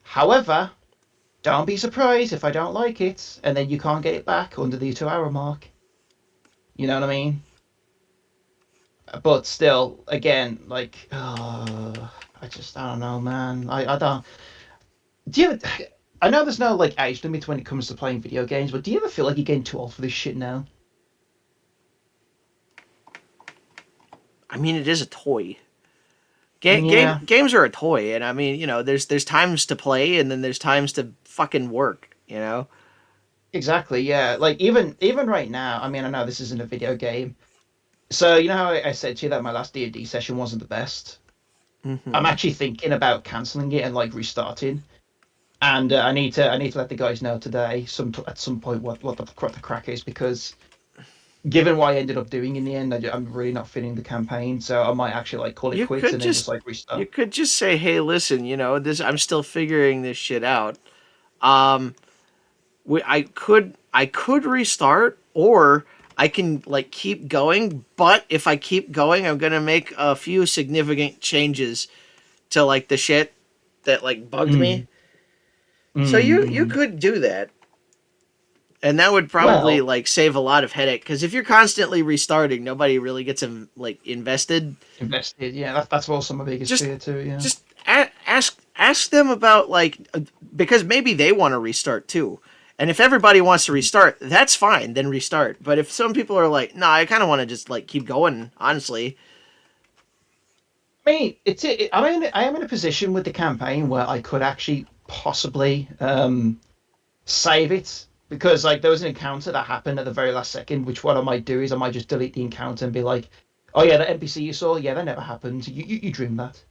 However, don't be surprised if I don't like it and then you can't get it back under the 2 hour mark. You know what I mean? But still, again, like, I don't know, man. I don't. Do you? I know there's no like age limit when it comes to playing video games, but do you ever feel like you're getting too old for this shit now? I mean, it is a toy. Yeah, Games are a toy, and I mean, there's times to play, and then there's times to fucking work. exactly. Yeah, like even right now. I mean, I know this isn't a video game, so you know how I said to you that my last D&D session wasn't the best. I'm Hmm. actually thinking about canceling it and like restarting. And I need to let the guys know today, at some point, what the crack is because given what I ended up doing in the end, I'm really not feeling the campaign, so I might actually like call it You quits could and then just just like you restart. could just say, "Hey, listen, this. I'm still figuring this shit out. Um, I could restart, or I can like keep going. But if I keep going, I'm gonna make a few significant changes to like the shit that like bugged me. Mm, So mm, you mm. could do that, and that would probably Well, like save a lot of headache. Because if you're constantly restarting, nobody really gets like invested. invested. Yeah, that's also my biggest Just fear too. Yeah, just ask them about like because maybe they want to restart too. And if everybody wants to restart, that's fine. Then restart. But if some people are like, "No, I kind of want to just like keep going," honestly, I mean, I am in a position with the campaign where I could actually possibly save it because like there was an encounter that happened at the very last second. Which what I might do is I might just delete the encounter and be like, "Oh yeah, that NPC you saw, yeah, that never happened. You dreamed that."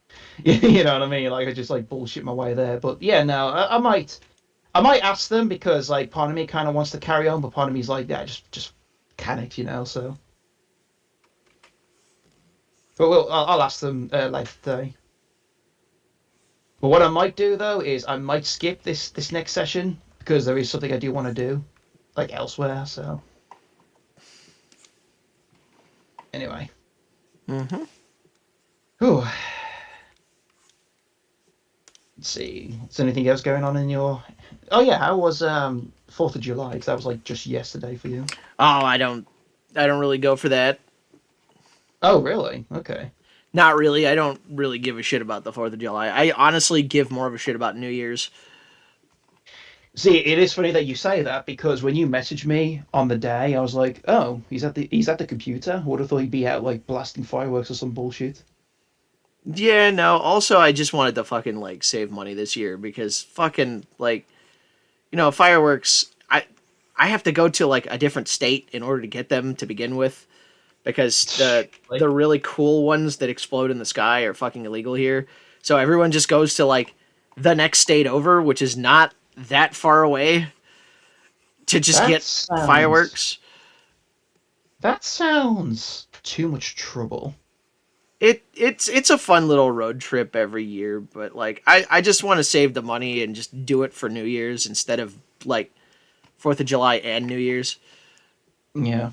You know what I mean? Like I just like bullshit my way there. But yeah, no, I might ask them because like part of me kind of wants to carry on, but part of me is like, yeah, just can it, you know? So, but I'll ask them later today. But what I might do though is I might skip this next session because there is something I do want to do like elsewhere. So anyway. hmm Whew. Let's see. Is there anything else going on in your? Oh yeah, how was 4th of July? Because that was like just yesterday for you. oh, I don't really go for that. Oh really? Okay. Not really. I don't really give a shit about the 4th of July. I honestly give more of a shit about New Year's. See, it is funny that you say that because when you messaged me on the day, I was like, "Oh, he's at the computer." Would have thought he'd be out like blasting fireworks or some bullshit. Yeah, no. Also, I just wanted to fucking like save money this year because fucking like fireworks. I have to go to like a different state in order to get them to begin with because the Like really cool ones that explode in the sky are fucking illegal here. So everyone just goes to like the next state over, which is not that far away, to just that get sounds fireworks. that sounds too much trouble. It's a fun little road trip every year, but like I just want to save the money and just do it for New Year's instead of like 4th of July and New Year's. Yeah.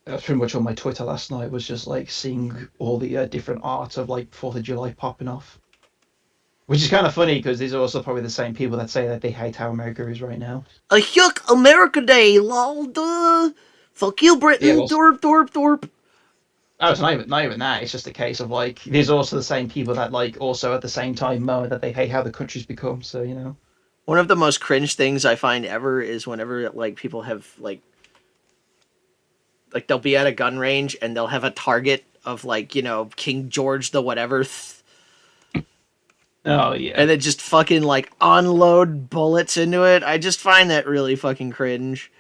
That's pretty much on my Twitter last night was just like seeing all the different art of like 4th of July popping off. Which is kind of funny because these are also probably the same people that say that they hate how America is right now. A yuck America Day, lol, duh. Fuck you, Yeah, Britain, well, dorp, dorp, dorp. oh, it's not even that. It's just a case of like, there's also the same people that like also at the same time moan that they hate how the country's become. So, you know. One of the most cringe things I find ever is whenever like people have like they'll be at a gun range and they'll have a target of like King George the whatever, Oh, yeah. and then just fucking like unload bullets into it. I just find that really fucking cringe.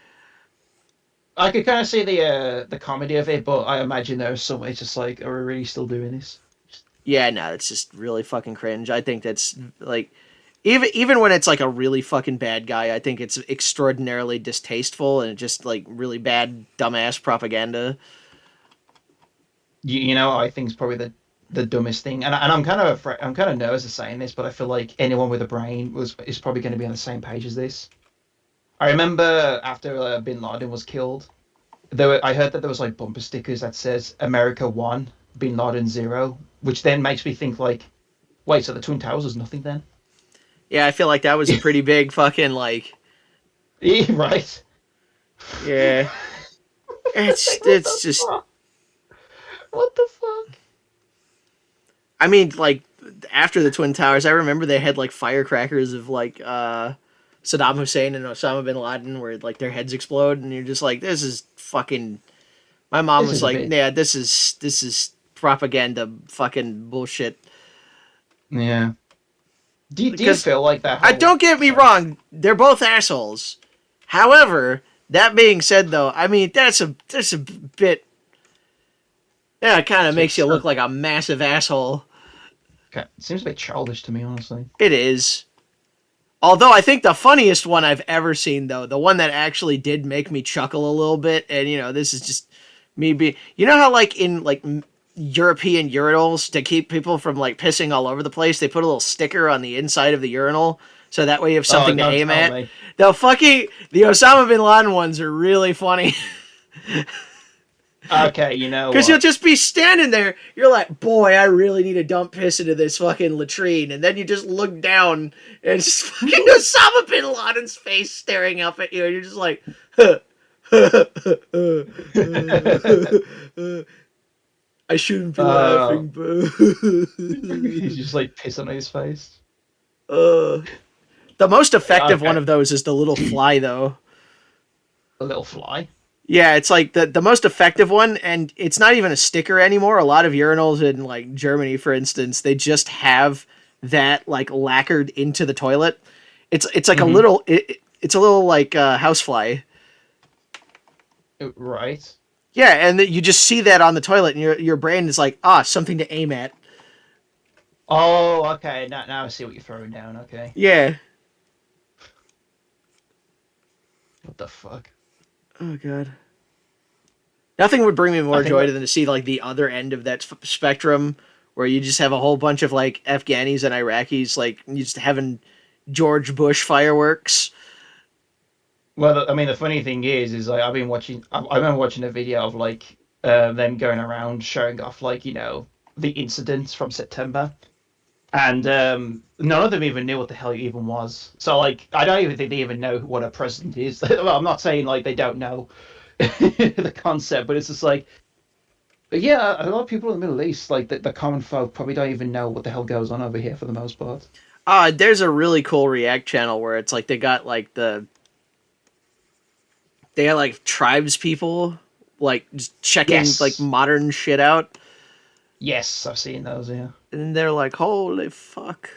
I could kind of see the comedy of it, but I imagine there's some way just like, are we really still doing this? Yeah, no, it's just really fucking cringe. I think that's like even when it's like a really fucking bad guy, I think it's extraordinarily distasteful and just like really bad dumbass propaganda. You know, I think is probably the dumbest thing, and I'm kind of afraid, I'm kind of nervous of saying this, but I feel like anyone with a brain is probably going to be on the same page as this. I remember after Bin Laden was killed, I heard that there was like bumper stickers that says America won, Bin Laden zero, which then makes me think like, wait, so the Twin Towers was nothing then? Yeah, I feel like that was a pretty big fucking like Yeah, right. yeah. Like, what It's the just fuck? What the fuck? I mean like after the Twin Towers, I remember they had like firecrackers of like Saddam Hussein and Osama bin Laden where like their heads explode and you're just like this is fucking my mom This was is a like, bit. "Yeah, this is propaganda fucking bullshit." Yeah. Do you Because feel like that I whole? don't get me Sorry. wrong, they're both assholes. However, that being said though, I mean that's a bit yeah, it kind of makes you look like a massive asshole. Okay. It seems a bit childish to me, honestly. It is. Although I think the funniest one I've ever seen though, the one that actually did make me chuckle a little bit and this is just me being how like in like European urinals to keep people from like pissing all over the place, they put a little sticker on the inside of the urinal so that way you have Oh, something to no, aim tell at. me. The Osama bin Laden ones are really funny Okay, you know because you'll what? just be standing there. You're like, boy, I really need to dump piss into this fucking latrine, and then you just look down and it's fucking Osama bin Laden's face staring up at you, and you're just like, I shouldn't be uh, laughing, but he's just like pissing on his face. uh, the most effective one Okay, of those is the little fly, though. a little fly. Yeah, it's like the most effective one, and it's not even a sticker anymore. A lot of urinals in like Germany, for instance, they just have that like lacquered into the toilet. It's like a Mm-hmm. little it's a little like housefly. Right. Yeah, and you just see that on the toilet, and your brain is like, something to aim at. Oh, okay. Now I see what you're throwing down. Okay. Yeah. What the fuck? Oh god. Nothing would bring me I more think joy that. than to see like the other end of that spectrum, where you just have a whole bunch of like Afghanis and Iraqis like just having George Bush fireworks. Well, I mean, the funny thing is like I've been watching. I remember watching a video of like them going around showing off like the incidents from September, and none of them even knew what the hell it even was. So like, I don't even think they even know what a president is. Well, I'm not saying like they don't know the concept, but it's just like, yeah, a lot of people in the Middle East, like the common folk, probably don't even know what the hell goes on over here for the most part. There's a really cool React channel where it's like they got like tribes people like just checking like Yes, modern shit out, yes, I've seen those. Yeah. and they're like, holy fuck.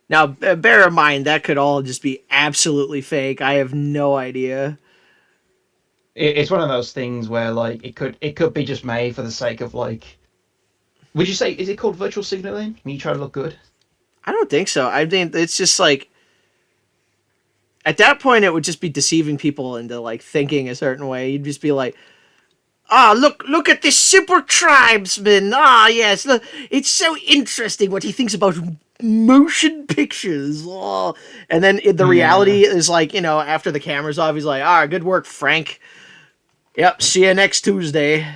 Now, bear in mind that could all just be absolutely fake. I have no idea. It's one of those things where like it could be just made for the sake of like. Would you say is it called virtual signaling? When you try to look good? I don't think so. I think it's just like at that point it would just be deceiving people into like thinking a certain way. You'd just be like, look at this super tribesman. Yes, look, it's so interesting what he thinks about motion pictures. And then the Yeah. reality is like, after the camera's off, he's like, good work, Frank. Yep, see you next Tuesday.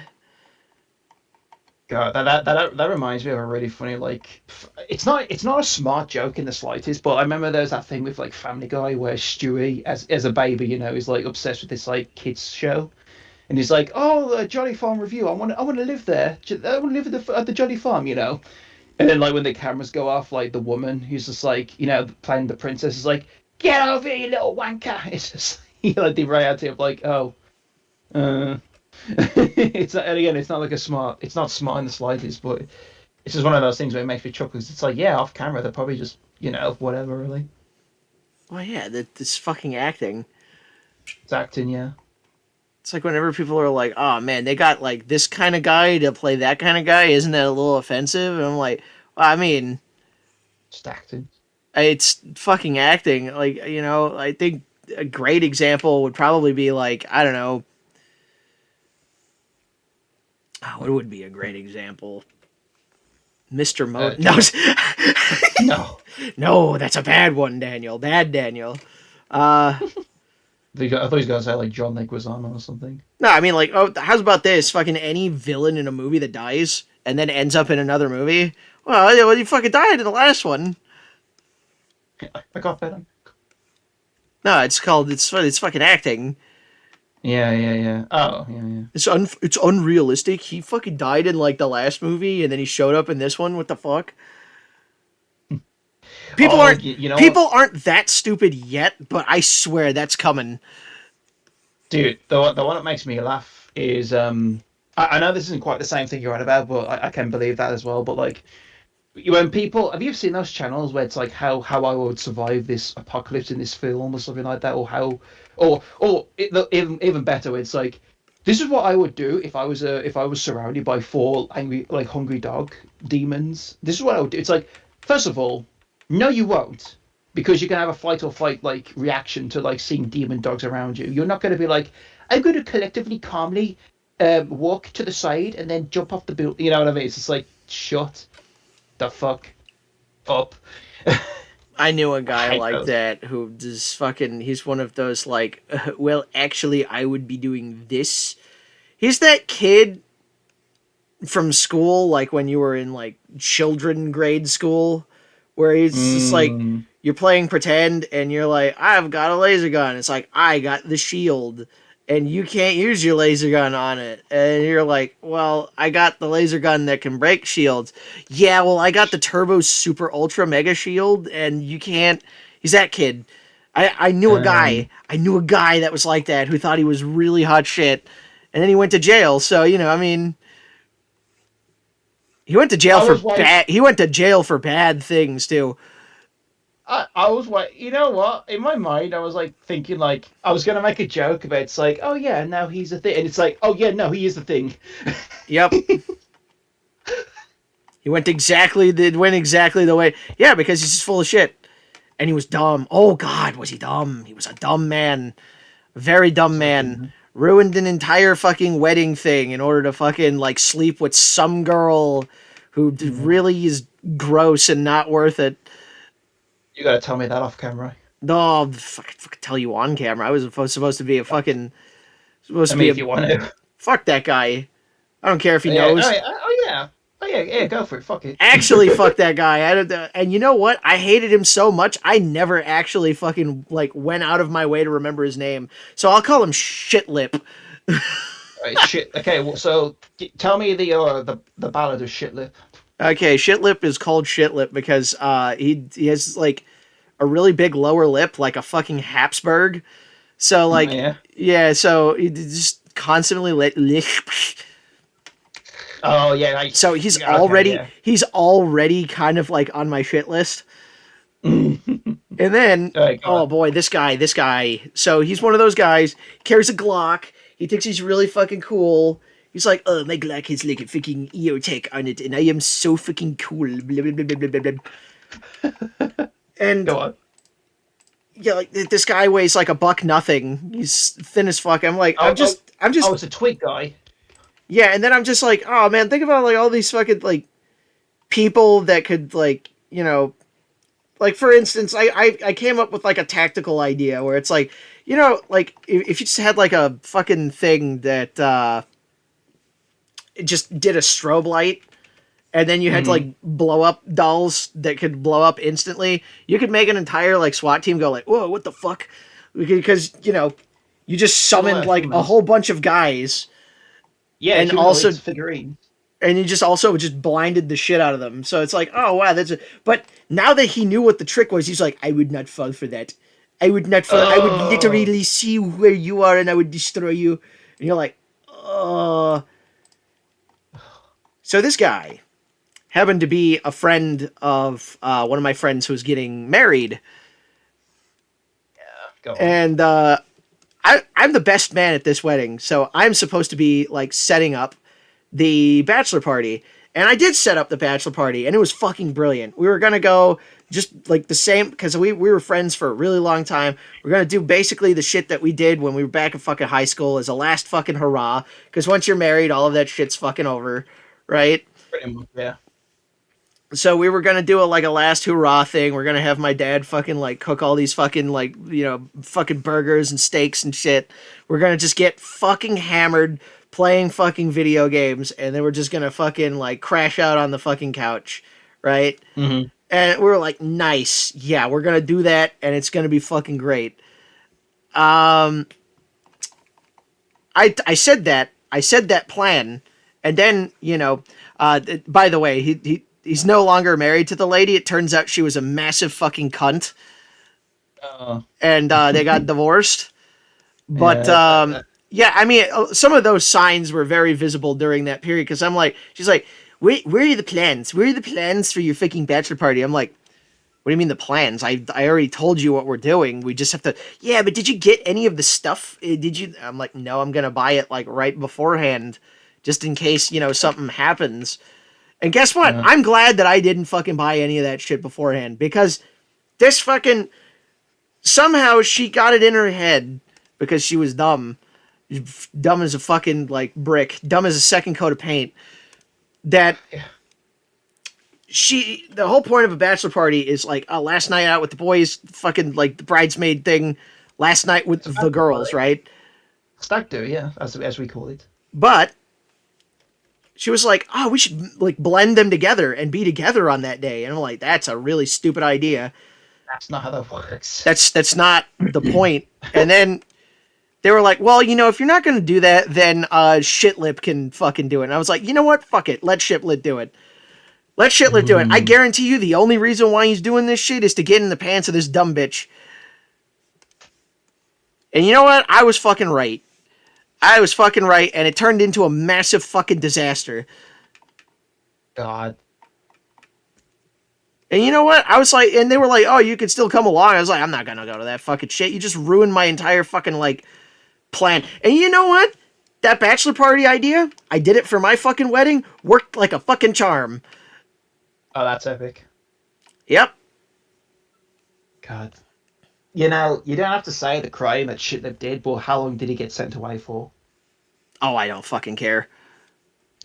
God, that reminds me of a really funny like. It's not a smart joke in the slightest, but I remember there was that thing with like Family Guy where Stewie as a baby, is like obsessed with this like kids show, and he's like, oh, Jolly Farm review. I want to live there. I want to live at the Jolly Farm. And then like when the cameras go off, like the woman who's just like playing the princess is like, get over here, you little wanker. It's just like the reality of like, oh, uh, it's not, and again, it's not like it's not smart in the slightest, but it's just one of those things where it makes me chuckle. 'Cause it's like, yeah, off camera they're probably just whatever really. Well, yeah, this fucking acting. It's acting, yeah. It's like whenever people are like, "Oh man, they got like this kind of guy to play that kind of guy," isn't that a little offensive? And I'm like, well, I mean, Just acting. it's fucking acting. Like, I think a great example would probably be like, I don't know, what would be a great example? Mr. Mo. No, No. no, that's a bad one, Daniel. Bad Daniel. Uh, I thought he was gonna say like John Leguizamo or something. no, I mean like, oh, how's about this? Fucking any villain in a movie that dies and then ends up in another movie. Well, he fucking died in the last one. I got better. No, it's fucking acting. Yeah. Oh, yeah. It's unrealistic. He fucking died in like the last movie, and then he showed up in this one. What the fuck? People Oh, aren't you know people aren't that stupid yet, but I swear that's coming. Dude, the one that makes me laugh is I know this isn't quite the same thing you're on about, but I can believe that as well. But like when people have you seen those channels where it's like how I would survive this apocalypse in this film or something like that, or how even better, it's like this is what I would do if I was surrounded by four angry like hungry dog demons. This is what I would do. It's like first of all, no, you won't. Because you can have a fight or flight like reaction to like seeing demon dogs around you. You're not going to be like, I'm going to collectively calmly walk to the side and then jump off the building. You know what I mean? It's just like, shut the fuck up. I knew a I guy hate like those. that who just fucking. He's one of those like, well, actually, I would be doing this. He's that kid from school, like when you were in like children grade school, where he's just like Mm, you're playing pretend and you're like, I've got a laser gun. It's like I got the shield and you can't use your laser gun on it. And you're like, well, I got the laser gun that can break shields. Yeah, well, I got the turbo super ultra mega shield and you can't. He's that kid. I knew a guy. um, I knew a guy that was like that who thought he was really hot shit. And then he went to jail. So, I mean, he went to jail I for was like, bad. He went to jail for bad things too. I was like, you know what? In my mind, I was like thinking like I was gonna make a joke about it's like, oh yeah, now he's a thing, and it's like, oh yeah, no, he is the thing. Yep, he went exactly the way. Yeah, because he's just full of shit, and he was dumb. Oh God, was he dumb? He was a dumb man, a very dumb man. Fucking Ruined an entire fucking wedding thing in order to fucking like sleep with some girl who really is gross and not worth it. you gotta tell me that off camera. No, fucking tell you on camera. I was supposed to be a fucking supposed I to mean, be a if you want to. fuck that guy. I don't care if he Yeah. knows. Oh yeah. Yeah. Go for it. Fuck it. Actually, fuck that guy. I don't. And you know what? I hated him so much. I never actually fucking like went out of my way to remember his name. So I'll call him Shitlip. Right, shit. Okay. Well, so tell me the ballad of Shitlip. Okay, Shitlip is called Shitlip because he has like a really big lower lip, like a fucking Habsburg. So like Yeah. yeah, so he just constantly Oh yeah. so he's Yeah, okay. already Yeah. he's already kind of like on my shit list. All And then, right. Go oh on. boy, this guy. So he's one of those guys. Carries a Glock. He thinks he's really fucking cool. He's like, oh, my Glock has like a freaking EOTech on it, and I am so freaking cool. Blah, blah, blah, blah, blah, blah. And Go on. yeah, like this guy weighs like a buck nothing. He's thin as fuck. I'm like, Oh, I'm just, oh, it's a twig guy. yeah. And then I'm just like, oh man, think about like all these fucking like people that could like, like for instance, I came up with like a tactical idea where it's like, like if you just had like a fucking thing that it just did a strobe light, and then you had Mhm. like blow up dolls that could blow up instantly, you could make an entire like SWAT team go like, whoa, what the fuck? Because you just summoned like a humans. whole bunch of guys, Yeah. and also Humanoids figurine. and you just blinded the shit out of them. So it's like, oh wow, but now that he knew what the trick was, he's like, I would not fall for that. I would not fall. I would Oh. literally see where you are and I would destroy you. And you're like, oh. So this guy happened to be a friend of one of my friends who was getting married. Go on. And I'm the best man at this wedding, so I'm supposed to be like setting up the bachelor party. And I did set up the bachelor party, and it was fucking brilliant. We were gonna go just like the same because we were friends for a really long time. We're gonna do basically the shit that we did when we were back in fucking high school as a last fucking hurrah. Because once you're married, all of that shit's fucking over, right? Pretty much, yeah. So we were gonna do like a last hurrah thing. We're gonna have my dad fucking like cook all these fucking like fucking burgers and steaks and shit. We're gonna just get fucking hammered playing fucking video games, and then we're just gonna fucking like crash out on the fucking couch, right? Mm-hmm. And we were like, nice, yeah, we're gonna do that, and it's gonna be fucking great. Um, I said that plan, and then by the way, he's no longer married to the lady. It turns out she was a massive fucking cunt, and they got divorced. But Yeah. yeah, I mean, some of those signs were very visible during that period because I'm like, she's like, where are the plans? Where are the plans for your fucking bachelor party? I'm like, what do you mean the plans? I already told you what we're doing. We just have to. Yeah, but did you get any of the stuff? Did you? I'm like, no, I'm gonna buy it like right beforehand, just in case something happens. And guess what? Yeah. I'm glad that I didn't fucking buy any of that shit beforehand because this fucking somehow she got it in her head because she was dumb, dumb as a fucking like brick, dumb as a second coat of paint. That Yeah. the whole point of a bachelor party is like a last night out with the boys, fucking like the bridesmaid thing, last night with It's a the bachelor girls, party. right? Stag do, yeah, as we call it. But she was like, "Oh, we should like blend them together and be together on that day." And I'm like, "That's a really stupid idea. That's not how that works. That's not the point." And then they were like, "Well, if you're not going to do that, then Shitlip can fucking do it." And I was like, "You know what? Fuck it. Let Shitlip do it. Let Shitlip do it. I Mm. guarantee you the only reason why he's doing this shit is to get in the pants of this dumb bitch." And you know what? I was fucking right. I was fucking right, and it turned into a massive fucking disaster. God. And you know what? I was like, and they were like, "Oh, you could still come along." I was like, "I'm not gonna go to that fucking shit. You just ruined my entire fucking like plan." And you know what? That bachelor party idea, I did it for my fucking wedding, worked like a fucking charm. Oh, that's epic. Yep. God. You don't have to say the crime that Shitlip did, but how long did he get sent away for? Oh, I don't fucking care.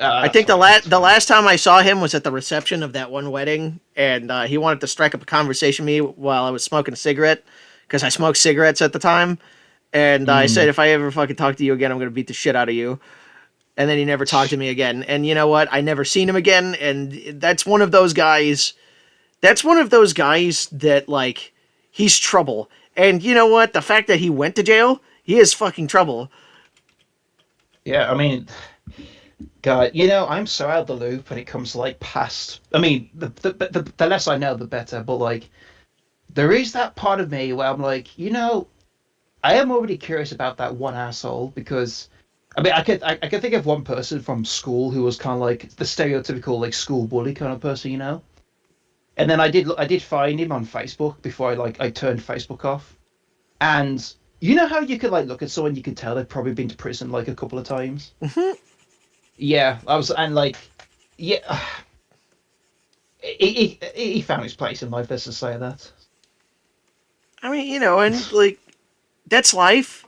I That's think fine. That's the fine. last time I saw him was at the reception of that one wedding, and he wanted to strike up a conversation with me while I was smoking a cigarette because I smoked cigarettes at the time. And I said, Mm. if I ever fucking talk to you again, I'm gonna beat the shit out of you. And then he never talked to me again. And you know what? I never seen him again. And that's one of those guys. That's one of those guys that like he's trouble. And you know what? The fact that he went to jail, he is fucking trouble. Yeah, I mean, God, I'm so out of the loop when it comes to like past. I mean, the less I know, the better. But like, there is that part of me where I'm like, I am already curious about that one asshole because, I mean, I could think of one person from school who was kind of like the stereotypical like school bully kind of person. And then I did find him on Facebook before I turned Facebook off. And you know how you could like look at someone, you can tell they've probably been to prison like a couple of times. Mhm. Yeah, I was, and like, yeah, he found his place in life. Let's just say that. I mean, and like that's life.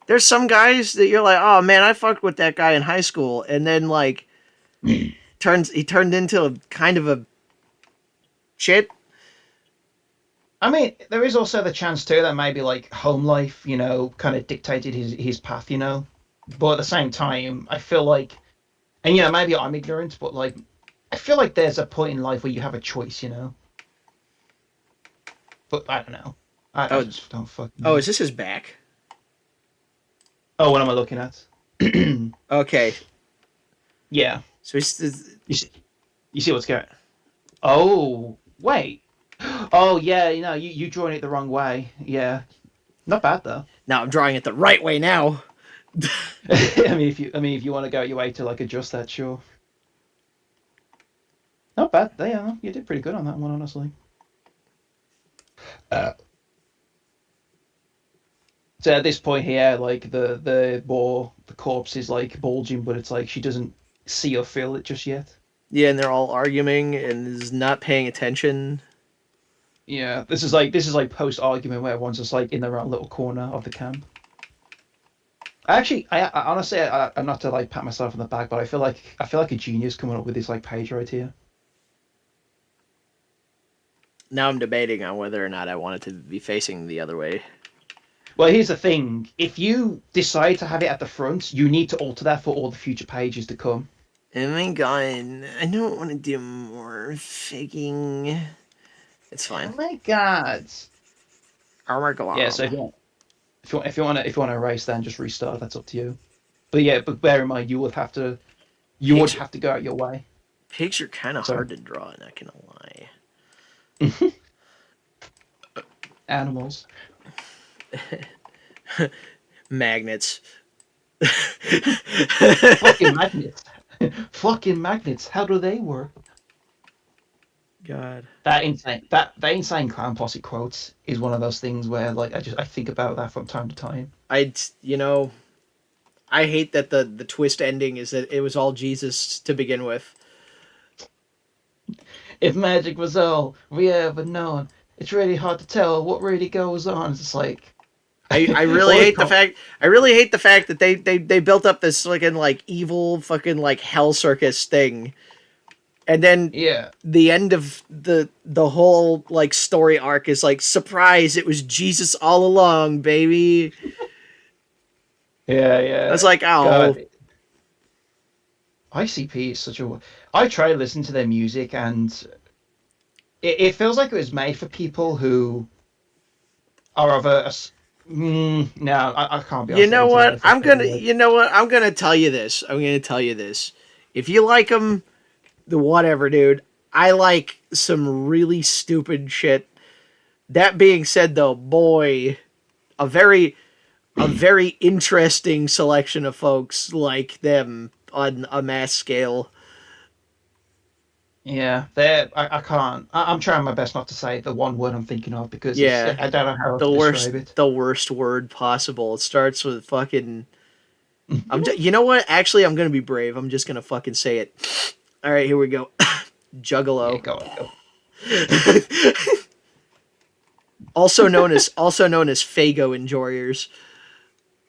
There's some guys that you're like, oh man, I fucked with that guy in high school, and then like he turned into a kind of a shit. I mean, there is also the chance too that maybe like home life, kind of dictated his path. But at the same time, I feel like, and maybe I'm ignorant, but like, I feel like there's a point in life where you have a choice. But I don't know. I Oh, just don't fucking oh, know. is this his back? Oh, what am I looking at? Okay, Yeah. so he's You see, you see what's going. Oh, wait. Oh yeah, you drawing it the wrong way. Yeah, not bad though. now I'm drawing it the right way now. I mean, if you want to go out your way to like adjust that, sure. Not bad. Yeah, you did pretty good on that one, honestly. Uh, So at this point here, like the corpse is like bulging, but it's like she doesn't see or feel it just yet. Yeah, and they're all arguing and is not paying attention. Yeah, this is like post argument where everyone's just like in their own little corner of the camp. I honestly, I'm not to like pat myself on the back, but I feel like a genius coming up with this like page right here. Now I'm debating on whether or not I want it to be facing the other way. Well, here's the thing: if you decide to have it at the front, you need to alter that for all the future pages to come. Oh my god, I don't want to do more faking. It's Oh fine. my god! Oh my Yeah, so god. if you want to erase, then just restart. That's up to you. But yeah, but bear in mind, you would Pigs, have to go out your way. pigs are kind of So hard to draw, not gonna lie. animals. Magnets. Fucking magnets. Fucking magnets. How do they work? God. That insane clown posse quotes is one of those things where like I think about that from time to time. You know, I hate that the twist ending is that it was all Jesus to begin with. If magic was all we ever known, it's really hard to tell what really goes on. It's just like I really hate the fact that they built up this fucking like evil fucking like hell circus thing. And then yeah, the end of the whole like story arc is like, surprise, it was Jesus all along, baby. yeah, I was yeah. like, oh, God, ICP is such a. I try to listen to their music, and it feels like it was made for people who are of no, I can't be you asked to know into that what? if that's the word. I'm gonna tell you this. I'm gonna tell you this. If you like them, the whatever, dude. I like some really stupid shit. That being said, though, boy, a very interesting selection of folks like them on a mass scale. Yeah, there. I can't. I'm trying my best not to say the one word I'm thinking of because it's. Yeah, I don't know how else to describe it. the worst word possible. It starts with fucking. You know what? Actually, I'm gonna be brave. I'm just gonna fucking say it. All right, here we go. Yeah, Juggalo. go on, go. Also known as Fago enjoyers.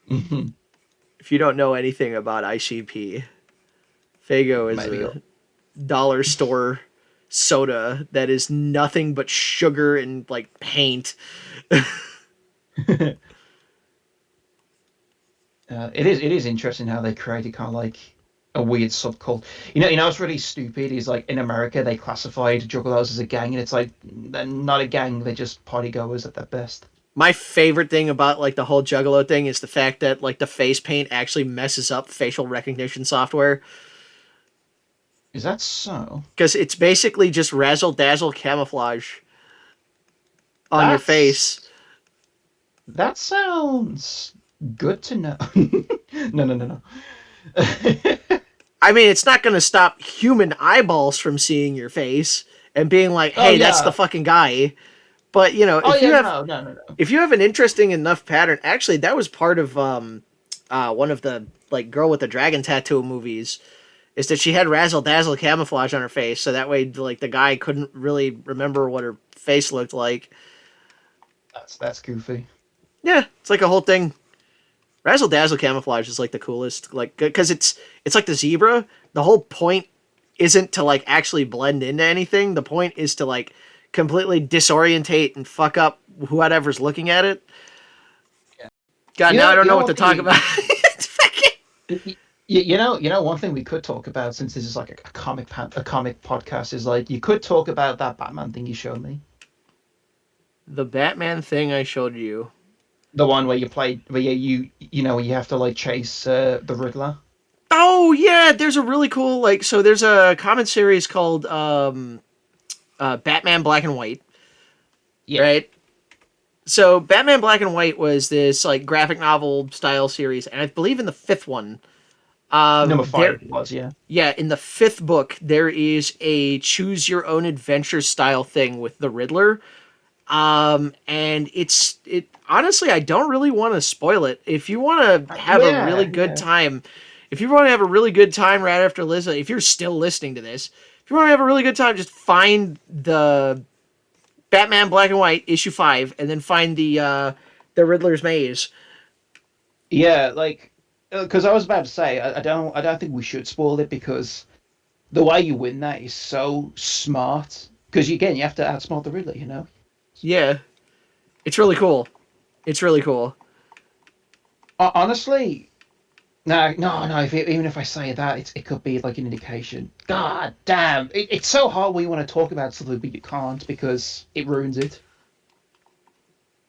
Mhm. If you don't know anything about ICP, Fago is Maybe go. a dollar store soda that is nothing but sugar and like paint. It is interesting how they created kind of like a weird subcult. You know what's really stupid is like in America they classified Juggalos as a gang, and it's like they're not a gang. They're just party goers at their best. My favorite thing about like the whole Juggalo thing is the fact that like the face paint actually messes up facial recognition software Is that so? because it's basically just razzle dazzle camouflage on your That's face. that sounds good to know. No, no, no, no. I mean, it's not going to stop human eyeballs from seeing your face and being like, Oh "Hey, that's the yeah. fucking guy." But you know, Oh yeah. No, no, no, no. if you have an interesting enough pattern, actually, that was part of one of the like Girl with the Dragon Tattoo movies. Is that she had razzle dazzle camouflage on her face, so that way like the guy couldn't really remember what her face looked like. That's goofy. Yeah, it's like a whole thing. Razzle dazzle camouflage is like the coolest, like because it's like the zebra. The whole point isn't to like actually blend into anything. The point is to like completely disorientate and fuck up whoever's looking at it. Yeah. God, now I don't You know know what to what talk the about. you know one thing we could talk about since this is like a comic podcast is like you could talk about that Batman thing you showed me. The Batman thing I showed you. The one where you play where you know where you have to like chase the Riddler. Oh yeah, there's a really cool like so there's a comic series called Batman Black and White, Yeah. right? So Batman Black and White was this like graphic novel style series, and I believe in the fifth one, Number there 5 was, yeah. yeah in the fifth book there is a choose your own adventure style thing with the Riddler, And it honestly, I don't really want to spoil it. If you want to have a really Yeah, good yeah. time, if you want to have a really good time right after Lizzo, if you're still listening to this, if you want to have a really good time, just find the Batman Black and White issue 5, and then find the Riddler's Maze. Yeah, like, because I was about to say, I don't think we should spoil it because the way you win that is so smart. Because again, you have to outsmart the Riddler, you know. Yeah, it's really cool. It's really cool. Honestly, no, no, no. Even if I say that, it could be like an indication. God damn, it's so hard when you want to talk about something, but you can't because it ruins it.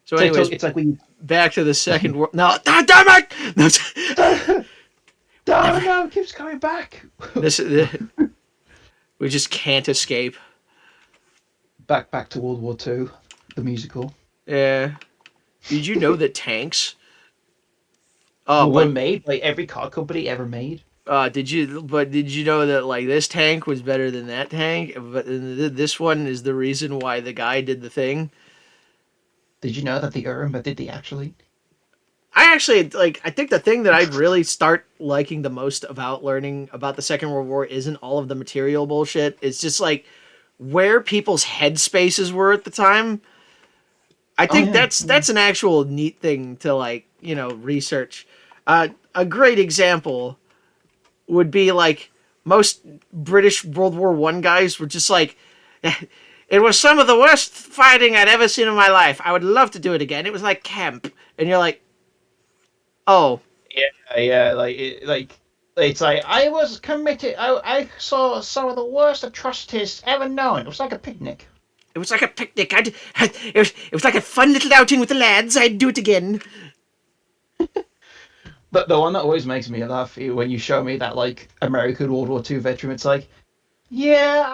So, anyways, It's like when back to the second world. No, ah, damn it! No, you. never. No, no, it keeps coming back. This we just can't escape. Back to World War Two, the musical. Yeah. Did you know that tanks? Oh, Were but made by every car company ever made. did you? But did you know that like this tank was better than that tank? But this one is the reason why the guy did the thing. Did you know that the Irma did the actually? I actually like. I think the thing that I'd really start liking the most about learning about the Second World War isn't all of the material bullshit. It's just like where people's headspaces were at the time. I Oh think yeah, that's an actual neat thing to like research. A great example would be like most British World War One guys were just like, it was some of the worst fighting I'd ever seen in my life. I would love to do it again. It was like camp, and you're like, oh, yeah, yeah. Like it's like I was committed. I saw some of the worst atrocities ever known. It was like a picnic. it was like a picnic. It was like a fun little outing with the lads. I'd do it again. But the one that always makes me laugh when you show me that like American World War Two veteran, it's like, yeah,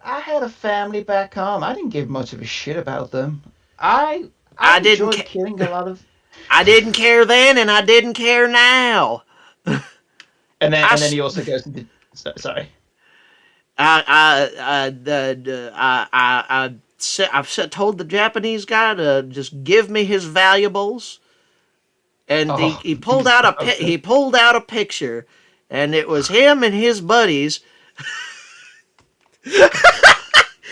I had a family back home. I didn't give much of a shit about them. I I didn't. enjoyed killing a lot of. I didn't care then, and I didn't care now. I, And then he also goes into sorry. I've told the Japanese guy to just give me his valuables, and Oh, he he's so he good. pulled out a picture, and it was him and his buddies.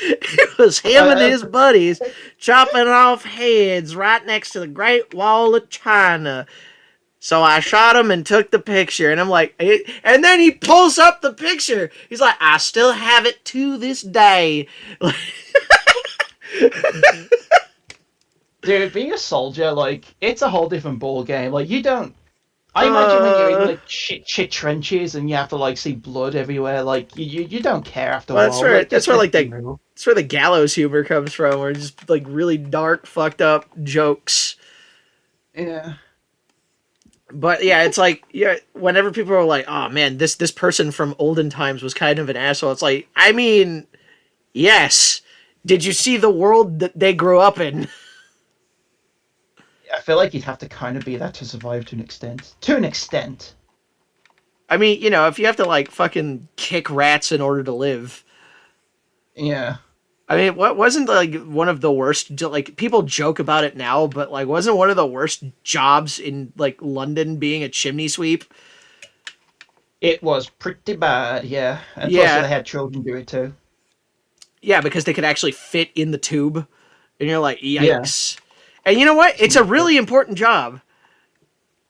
It was him and his buddies chopping off heads right next to the Great Wall of China. So I shot him and took the picture, and I'm like, and then he pulls up the picture. He's like, I still have it to this day. Dude, being a soldier, like, it's a whole different ball game. Like, you don't. I imagine when you're in uh, like shit trenches and you have to like see blood everywhere. Like, you don't care after a well, while. Like, that's where let's like be real. that's where the gallows humor comes from, where it's just like really dark, fucked up jokes. Yeah. But yeah, it's like yeah, whenever people are like, "Oh man, this person from olden times was kind of an asshole," it's like, I mean, yes. Did you see the world that they grew up in? I feel like you'd have to kind of be that to survive to an extent. To an extent. I mean, if you have to like fucking kick rats in order to live. Yeah. I mean, what wasn't like one of the worst? Like people joke about it now, but like wasn't one of the worst jobs in like London being a chimney sweep? It was pretty bad, yeah. And plus, Yeah, they had children do it too. yeah, because they could actually fit in the tube, and you're like, Yeah. yikes. And you know what? It's a really important job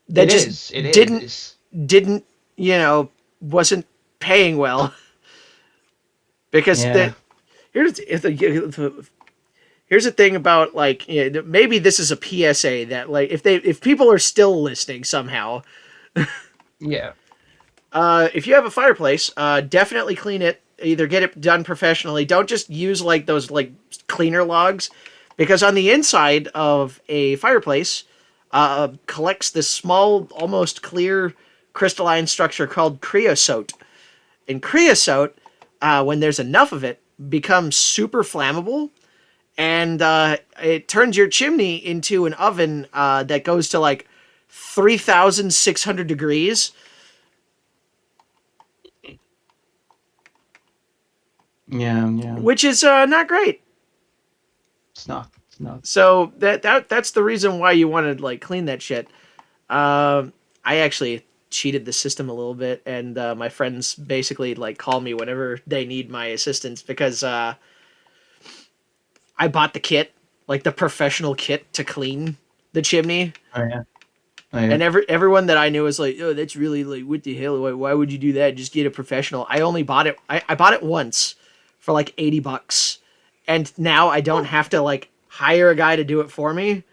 that It just is. It didn't is. didn't wasn't paying well because Yeah. here's here's the thing about like maybe this is a PSA that like if people are still listening somehow, Yeah. if you have a fireplace, definitely clean it. Either get it done professionally. Don't just use like those like cleaner logs, because on the inside of a fireplace collects this small, almost clear crystalline structure called creosote. And creosote, when there's enough of it, becomes super flammable, and it turns your chimney into an oven that goes to like 3,600 degrees. Yeah. Yeah. Which is not great. It's not. nuts. So that's the reason why you want to like clean that shit. I actually cheated the system a little bit, and my friends basically like call me whenever they need my assistance because I bought the kit, like the professional kit to clean the chimney. Oh yeah. Oh yeah. And everyone that I knew was like, "Oh, that's really like what the hell? Why would you do that? Just get a professional." I only bought it. I bought it once for like $80, and now I don't have to like hire a guy to do it for me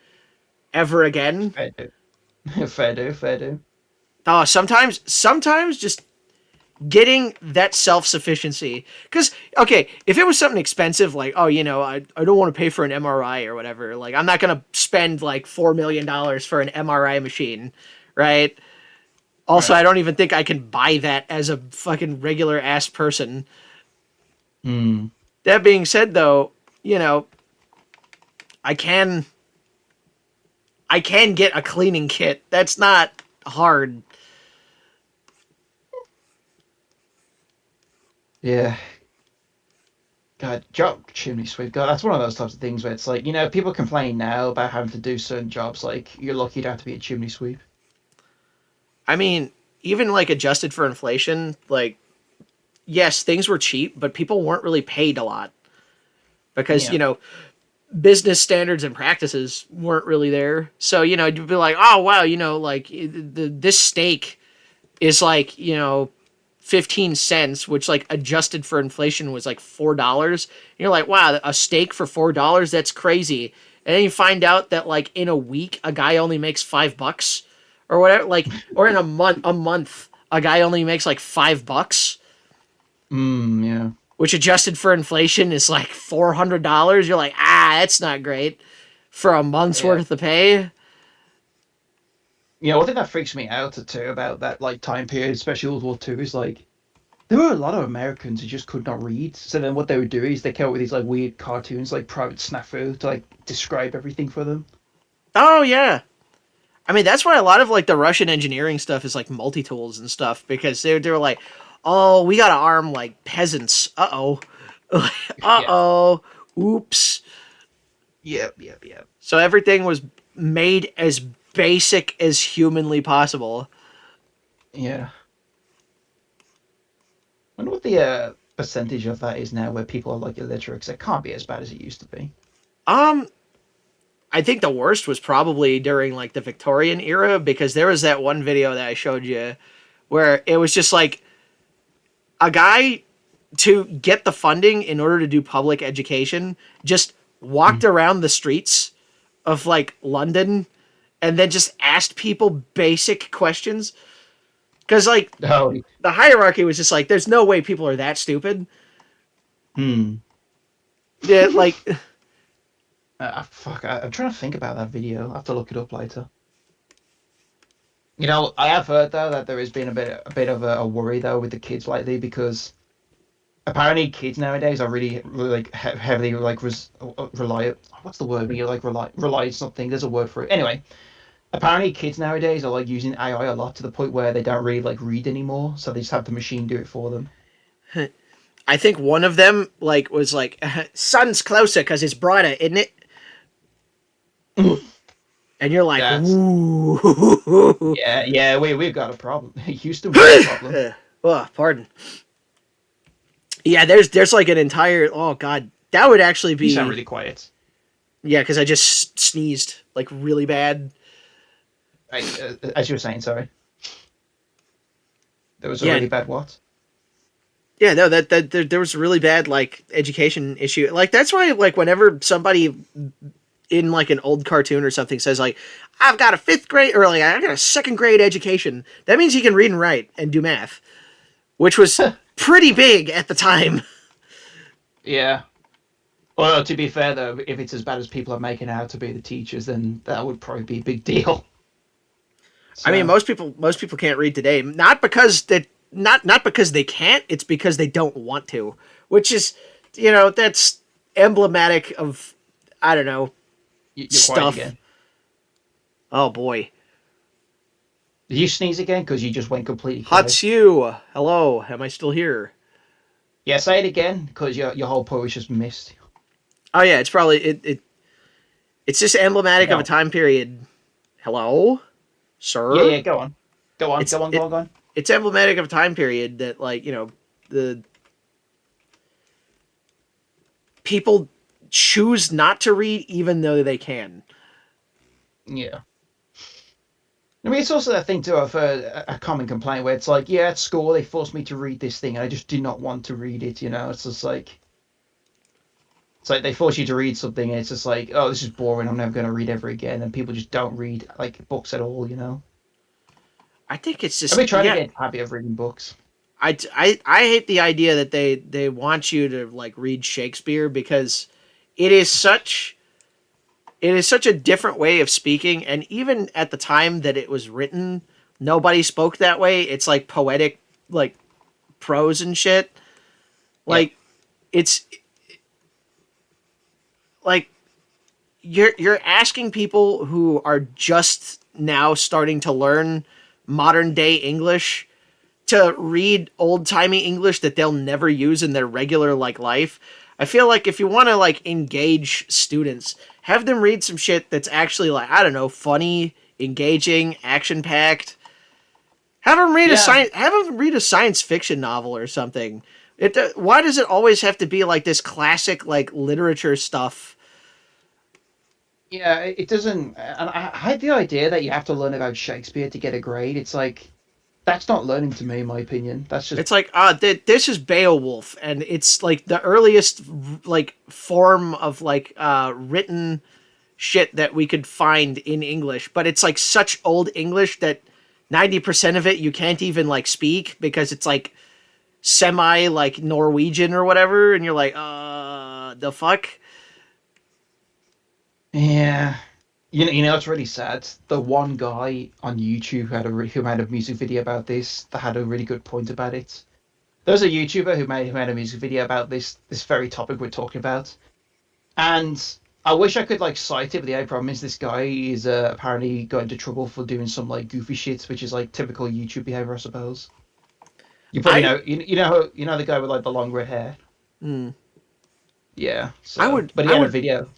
ever again. Fair do. Fair do. Fair do. Oh, sometimes just getting that self-sufficiency. Because, okay, if it was something expensive, like, oh, I don't want to pay for an MRI or whatever, like, I'm not going to spend, like, $4 million for an MRI machine, right? Also, Right. I don't even think I can buy that as a fucking regular-ass person. Hmm. That being said, though, you know, I can... I can get a cleaning kit. That's not hard. Yeah. God, job chimney sweep. God, that's one of those types of things where it's like, people complain now about having to do certain jobs. Like, you're lucky to have to be a chimney sweep. I mean, even, like, adjusted for inflation, like, yes, things were cheap, but people weren't really paid a lot because, Yeah. business standards and practices weren't really there. So, you'd be like, oh, wow, like this steak is like, 15 cents, which like adjusted for inflation was like $4. And you're like, wow, a steak for $4? That's crazy. And then you find out that like in a week, a guy only makes $5 or whatever, like, or in a month, a guy only makes like $5, Yeah. which adjusted for inflation is like $400. You're like, that's not great for a month's Yeah. worth of pay. One thing that freaks me out too about that like time period, especially World War Two, is like there were a lot of Americans who just could not read. So then what they would do is they came up with these like weird cartoons, like Private Snafu, to like describe everything for them. Oh yeah, I mean that's why a lot of like the Russian engineering stuff is like multi tools and stuff because they were like, oh, we gotta arm like peasants. Uh Yeah. oh, oops. Yep. Yep. Yep. So everything was made as basic as humanly possible. Yeah. I wonder what the percentage of that is now where people are like illiterate, 'cause it can't be as bad as it used to be. Um, I think the worst was probably during like the Victorian era because there was that one video that I showed you where it was just like a guy to get the funding in order to do public education just walked Mm. around the streets of like London and then just asked people basic questions because like Oh. the hierarchy was just like there's no way people are that stupid. Hmm. Yeah, like Fuck. I'm trying to think about that video. I have to look it up later. I have heard though that there has been a bit of a worry though with the kids lately because apparently kids nowadays are really like heavily like rely. What's the word when you like rely something? There's a word for it. Anyway, apparently kids nowadays are like using AI a lot to the point where they don't really like read anymore, so they just have the machine do it for them. I think one of them like was like sun's closer because it's brighter, isn't it? And you're like, That's ooh. yeah. We've got a problem. Houston, we got a problem. Oh, pardon. Yeah, there's like an entire. Oh God, that would actually You sound be. really quiet. Yeah, because I just sneezed like really bad. As you were saying, sorry. There was a Yeah, really bad what? yeah, no, that there was a really bad like education issue. Like that's why like whenever somebody in like an old cartoon or something says like I've got a fifth grade or like I got a second grade education, that means he can read and write and do math, which was pretty big at the time. Yeah. Well, to be fair though, if it's as bad as people are making out to be the teachers, then that would probably be a big deal. I mean, So most people can't read today, not because that not because they can't, it's because they don't want to, which is that's emblematic of I don't know you're quiet stuff. again. Oh boy, Did you sneeze again? Because you just went completely quiet. Hatsu, hello, am I still here? Yeah, say it again, because your whole point was just missed. Oh yeah, it's probably it It's just emblematic of a No. time period. Hello, Yeah, sir. yeah. Go on. Go on. It's Go on. Go it. on. Go on. It's emblematic of a time period that, like, the people choose not to read even though they can. Yeah. I mean, it's also that thing too. I've heard a common complaint where it's like, yeah, at school they forced me to read this thing, and I just did not want to read it. You know, it's just like it's like they force you to read something, and it's just like, oh, this is boring. I'm never going to read ever again. And people just don't read like books at all. You know, I think it's I've just, been trying to yeah. get into the habit of reading books. I hate the idea that they want you to like read Shakespeare because it is such it is such a different way of speaking, and even at the time that it was written, nobody spoke that way. It's like poetic, like prose and shit. Yep. Like it's like you're asking people who are just now starting to learn modern day English to read old timey English that they'll never use in their regular like life. I feel like if you want to like engage students, have them read some shit that's actually like, I don't know, funny, engaging, action packed. Yeah. Have them read a science fiction novel or something. Why does it always have to be like this classic like literature stuff? Yeah, it doesn't. And I had the idea that you have to learn about Shakespeare to get a grade. It's like that's not learning to me, in my opinion. That's just It's like this is Beowulf, and it's like the earliest like form of like written shit that we could find in English, but it's like such old English that 90% of it you can't even like speak because it's like semi like Norwegian or whatever, and you're like, the fuck. yeah. It's really sad. The one guy on YouTube who made a music video about this that had a really good point about it. There's a YouTuber who made a music video about this very topic we're talking about, and I wish I could like cite it, but the only problem is this guy is apparently got into trouble for doing some like goofy shit, which is like typical YouTube behavior, I suppose. You probably I know you know the guy with like the long red hair. mm, Yeah. I So, would but he I had a would video.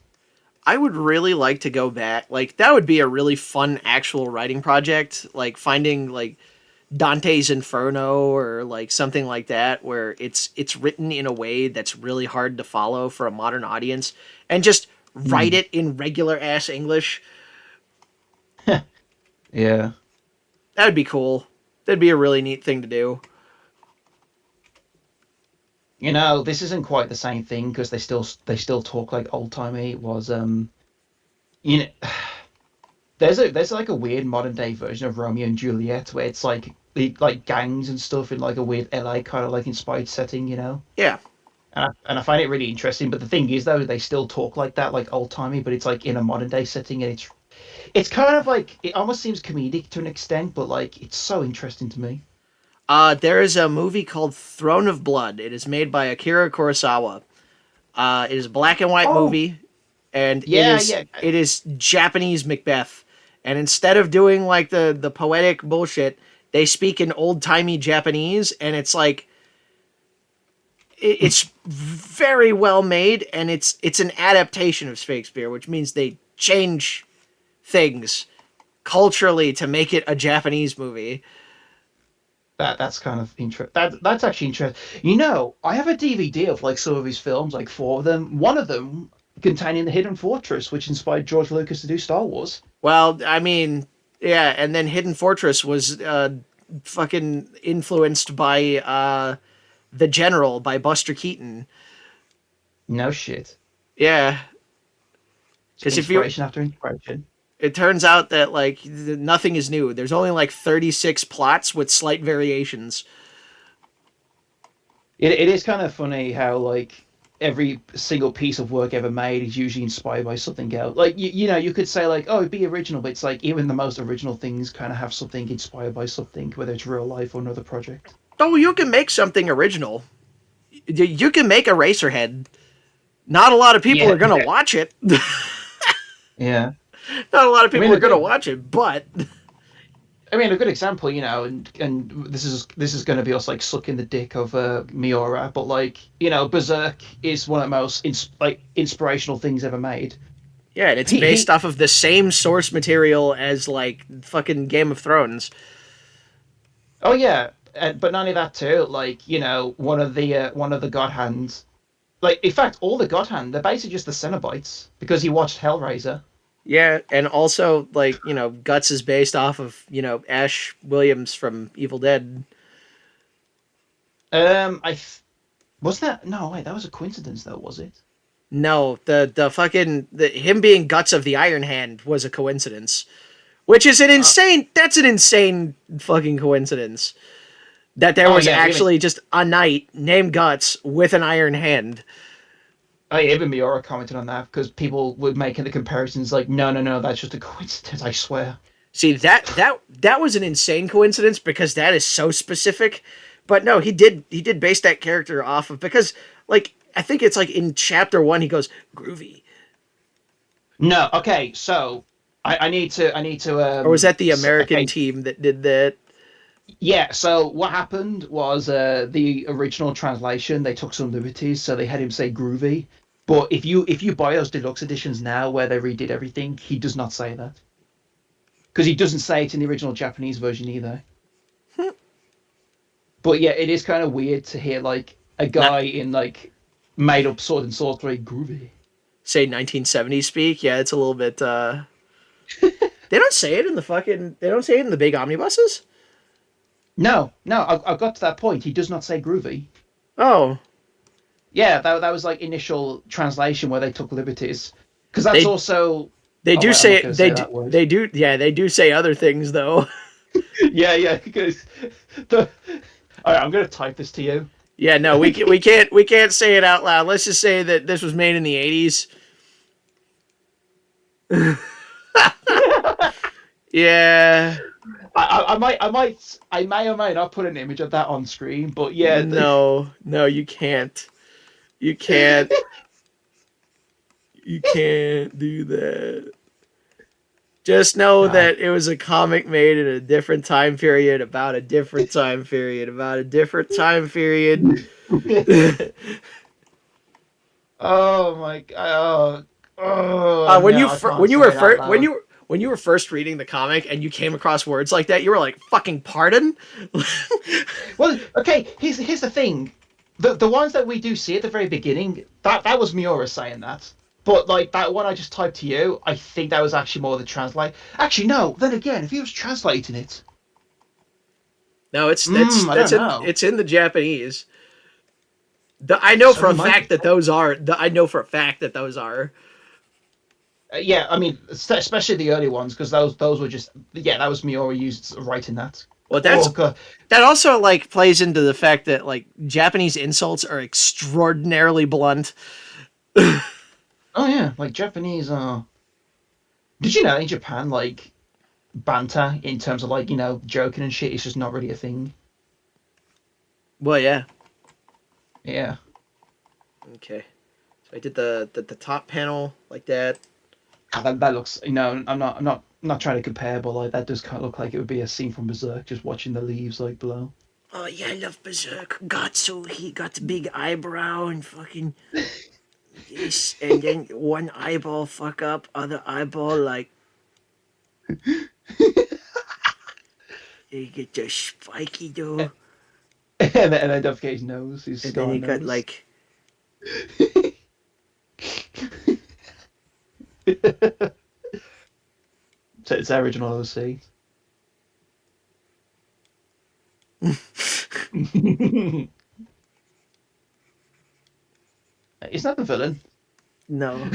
I would really like to go back. Like that would be a really fun actual writing project, like finding like Dante's Inferno or like something like that where it's written in a way that's really hard to follow for a modern audience and just write Hmm. it in regular ass English. Yeah. That'd be cool. That'd be a really neat thing to do. This isn't quite the same thing because they still talk like old timey. It was you know, there's like a weird modern day version of Romeo and Juliet where it's like like gangs and stuff in like a weird LA kind of like inspired setting, Yeah. And I find it really interesting. But the thing is though, they still talk like that, like old timey, but it's like in a modern day setting, and it's kind of like it almost seems comedic to an extent, but like it's so interesting to me. There is a movie called Throne of Blood. It is made by Akira Kurosawa. It is a black and white Oh, movie, and yeah, yeah. it is Japanese Macbeth. And instead of doing like the poetic bullshit, they speak in old timey Japanese, and it's like it's very well made, and it's an adaptation of Shakespeare, which means they change things culturally to make it a Japanese movie. That's kind of interesting. That's actually interesting. I have a DVD of like some of his films, like four of them. One of them containing the Hidden Fortress, which inspired George Lucas to do Star Wars. Well, I mean, yeah, and then Hidden Fortress was fucking influenced by The General by Buster Keaton. No shit. Yeah, It's because if you inspiration after inspiration. it turns out that like nothing is new. There's only like 36 plots with slight variations. It is kind of funny how like every single piece of work ever made is usually inspired by something else. Like you could say like, oh, be original, but it's like even the most original things kind of have something inspired by something, whether it's real life or another project. Oh, you can make something original. You can make a Racerhead. Not a lot of people Yeah, are gonna watch it. Not yeah. a lot of I mean, people are a gonna good, watch it, but I mean, a good example, and this is going to be us like sucking the dick of Miura, but like Berserk is one of the most inspirational things ever made. Yeah, and it's based He off of the same source material as like fucking Game of Thrones. oh yeah, but not only that too. Like one of the God Hands. Like in fact, all the God Hand they're basically just the Cenobites because he watched Hellraiser. Yeah, and also like Guts is based off of Ash Williams from Evil Dead. I was that no wait that was a coincidence though was it? No, the fucking him being Guts of the Iron Hand was a coincidence, which is an insane fucking coincidence that there Oh was yeah, actually just a knight named Guts with an iron hand. even Miura commented on that because people were making the comparisons like no that's just a coincidence I swear. See that was an insane coincidence because that is so specific. But no, he did base that character off of because like I think it's like in chapter 1 he goes groovy. No, okay, so I need to Or was that the American okay. team that did that? Yeah, so what happened was the original translation they took some liberties, so they had him say groovy. But if you buy those deluxe editions now where they redid everything, he does not say that because he doesn't say it in the original Japanese version either. But yeah, it is kind of weird to hear like a Not guy in like made up sword and sorcery groovy. say 1970s speak. Yeah, it's a little bit they don't say it in the fucking they don't say it in the big omnibuses. No, I've got to that point. He does not say groovy. Oh, Yeah, that was like initial translation where they took liberties because that's they also. they Oh do wait, I'm not say going to they say do that word. they do yeah, they do say other things though. Yeah, because the. All right, I'm going to type this to you. Yeah, no, we can't say it out loud. Let's just say that this was made in the 80s. Yeah. I may or may not put an image of that on screen, but yeah, No, no, you can't. You can't. You can't do that. Just know God. that it was a comic made in a different time period about a different time period about a different time period. Oh my god. Oh When no, I can't say it out loud. when you were first reading the comic and you came across words like that, you were like, "Fucking pardon." Well, okay, here's the thing. The ones that we do see at the very beginning, that was Miura saying that. But like that one I just typed to you, I think that was actually more the translate. Actually, no. Then again, if he was translating it, No, it's that's I that's don't in know. it's in the Japanese. I know So for he a might fact be. that those are. I know for a fact that those are. Yeah, I mean, especially the early ones because those were just yeah, that was Miura used writing that. Well, Oh god. that also like plays into the fact that like Japanese insults are extraordinarily blunt. Oh yeah, like Japanese. Did you know in Japan like banter in terms of like joking and shit is just not really a thing. Well, yeah. Yeah. Okay. So I did the top panel like that. That looks. I'm not trying to compare, but like that does kind of look like it would be a scene from Berserk, just watching the leaves like below. Oh yeah, I love Berserk. Got so he got big eyebrow and fucking this, and then one eyeball fuck up, other eyeball like you get the spiky though, And then don't forget his nose, his and then scar you got nose. like So it's original OC. Isn't that the villain? no,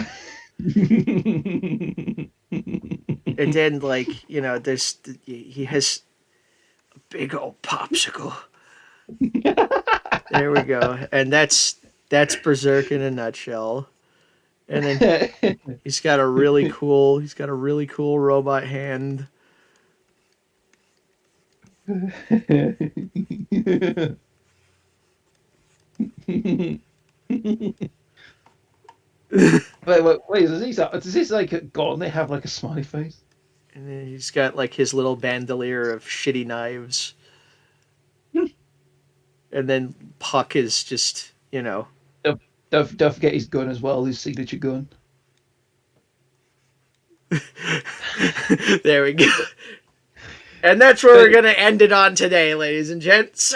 and then like there's he has a big old popsicle. There we go, and that's Berserk in a nutshell. And then he's got a really cool robot hand. Wait, does this like gauntlet have like a smiley face? And then he's got like his little bandolier of shitty knives. And then Puck is just. Don't forget his gun as well, his signature gun. There we go. And that's where we're going to end it on today, ladies and gents.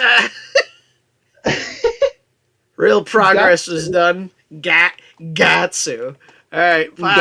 Real progress was done. Gatsu. All right, bye.